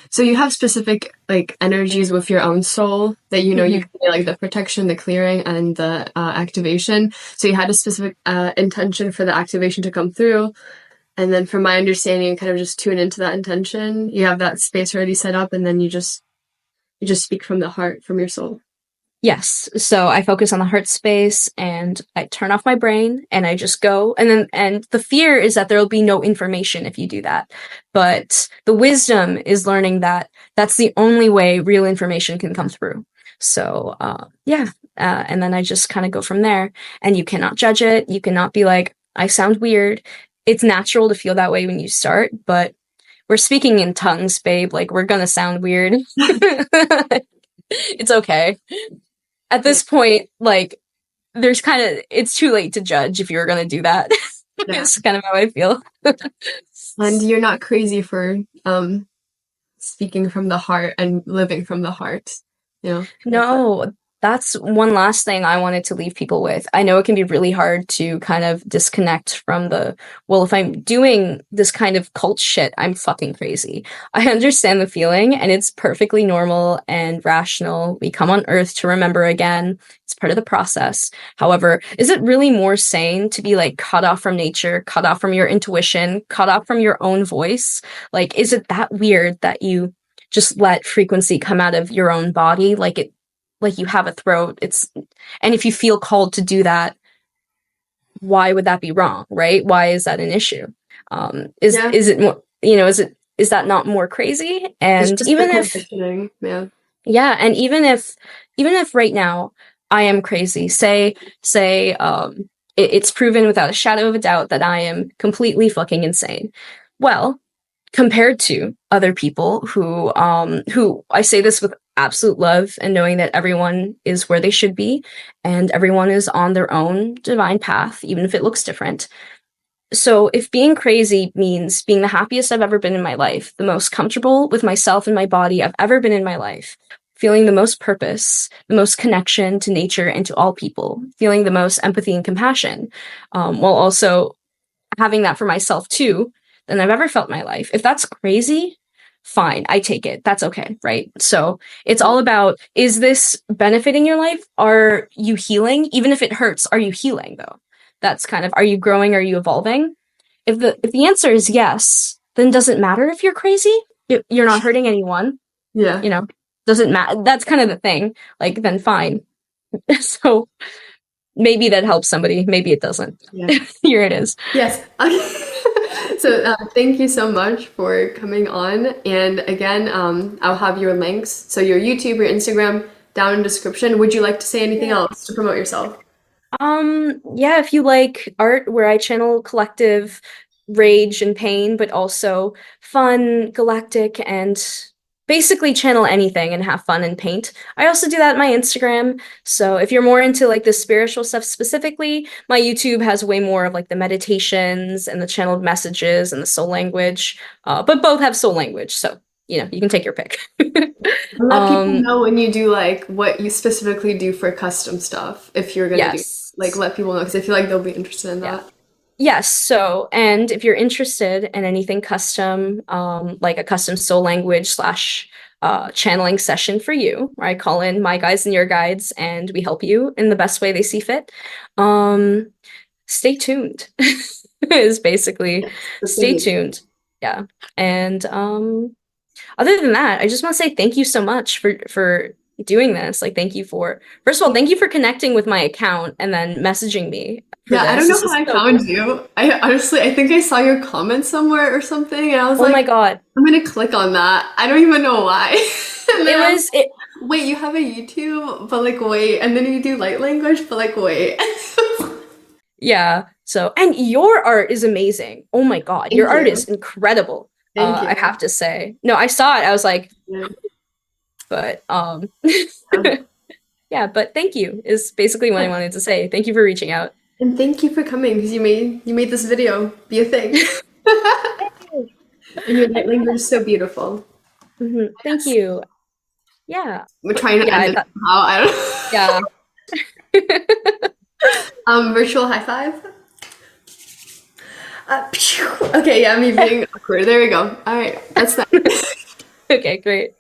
so you have specific like energies with your own soul that you mhm. can get, like the protection, the clearing, and the activation. So you had a specific intention for the activation to come through, and then from my understanding, you kind of just tune into that intention. You have that space already set up, and then you just speak from the heart, from your soul. Yes. So I focus on the heart space and I turn off my brain and I just go. And the fear is that there will be no information if you do that. But the wisdom is learning that that's the only way real information can come through. So, yeah. And then I just kind of go from there and you cannot judge it. You cannot be like, I sound weird. It's natural to feel that way when you start, but we're speaking in tongues, babe. Like we're going to sound weird. It's okay at Yeah. this point, like there's kind of it's too late to judge if you're gonna do that. Yeah. It's kind of how I feel. And you're not crazy for speaking from the heart and living from the heart, you know? No, that's one last thing I wanted to leave people with. I know it can be really hard to kind of disconnect from well, if I'm doing this kind of cult shit, I'm fucking crazy. I understand the feeling and it's perfectly normal and rational. We come on Earth to remember again. It's part of the process. However, is it really more sane to be like cut off from nature, cut off from your intuition, cut off from your own voice? Like, is it that weird that you just let frequency come out of your own body like you have a throat. And if you feel called to do that, why would that be wrong, right? Why is that an issue? Yeah. Is it more, is that not more crazy? It's And just the even if conditioning. Yeah. yeah, and even if right now I am crazy, say it's proven without a shadow of a doubt that I am completely fucking insane. Well, compared to other people who I say this with absolute love and knowing that everyone is where they should be and everyone is on their own divine path, even if it looks different. So if being crazy means being the happiest I've ever been in my life, the most comfortable with myself and my body I've ever been in my life, feeling the most purpose, the most connection to nature and to all people, feeling the most empathy and compassion, while also having that for myself too than I've ever felt in my life. If that's crazy, fine, I take it. That's okay, right? So it's all about, is this benefiting your life? Are you healing? Even if it hurts, are you healing though? That's kind of, are you growing? Are you evolving? If the answer is yes, then does it matter if you're crazy? You're not hurting anyone, Yeah. you know? Doesn't matter. That's kind of the thing. Like, then fine. So maybe that helps somebody. Maybe it doesn't. Yeah. Here it is. Yes. Okay. So thank you so much for coming on. And again, I'll have your links. So your YouTube, your Instagram down in description. Would you like to say anything Yeah. else to promote yourself? Yeah, if you like art where I channel collective rage and pain, but also fun, galactic, and basically channel anything and have fun and paint. I also do that on my Instagram. So if you're more into like the spiritual stuff specifically, my YouTube has way more of like the meditations and the channeled messages and the soul language. But both have soul language, so you can take your pick. Let people Um, know when you do like what you specifically do for custom stuff, if you're gonna do like yes. let people know because I feel like they'll be interested in Yeah. that. Yes, so, and if you're interested in anything custom, like a custom soul language slash channeling session for you, where I call in my guides and your guides and we help you in the best way they see fit. Um, stay tuned is basically Yes, that's stay amazing. tuned. Yeah. And other than that, I just want to say thank you so much for doing this. Like thank you for first of all, thank you for connecting with my account and then messaging me for Yeah, I this. don't know This how is I so found cool. you. I honestly, I think I saw your comment somewhere or something, and I was Oh my like, God. I'm gonna click on that. I don't even know why. And It then I'm was it like, wait, you have a YouTube, but like, wait, and then you do light language, but like, wait. yeah. So and your art is amazing. Oh my God. Your Thank art is you. incredible. Thank I you. have to say. No, I saw it. I was like, Yeah. but yeah, but thank you is basically what I wanted to say. Thank you for reaching out. And thank you for coming because you made this video be a thing. And your light language is so beautiful. Thank you. Yeah. We're But trying to yeah, end I it thought somehow. I don't. yeah. Virtual high five. Phew. Okay, yeah, me being awkward. There we go. All right, that's that. Okay, great.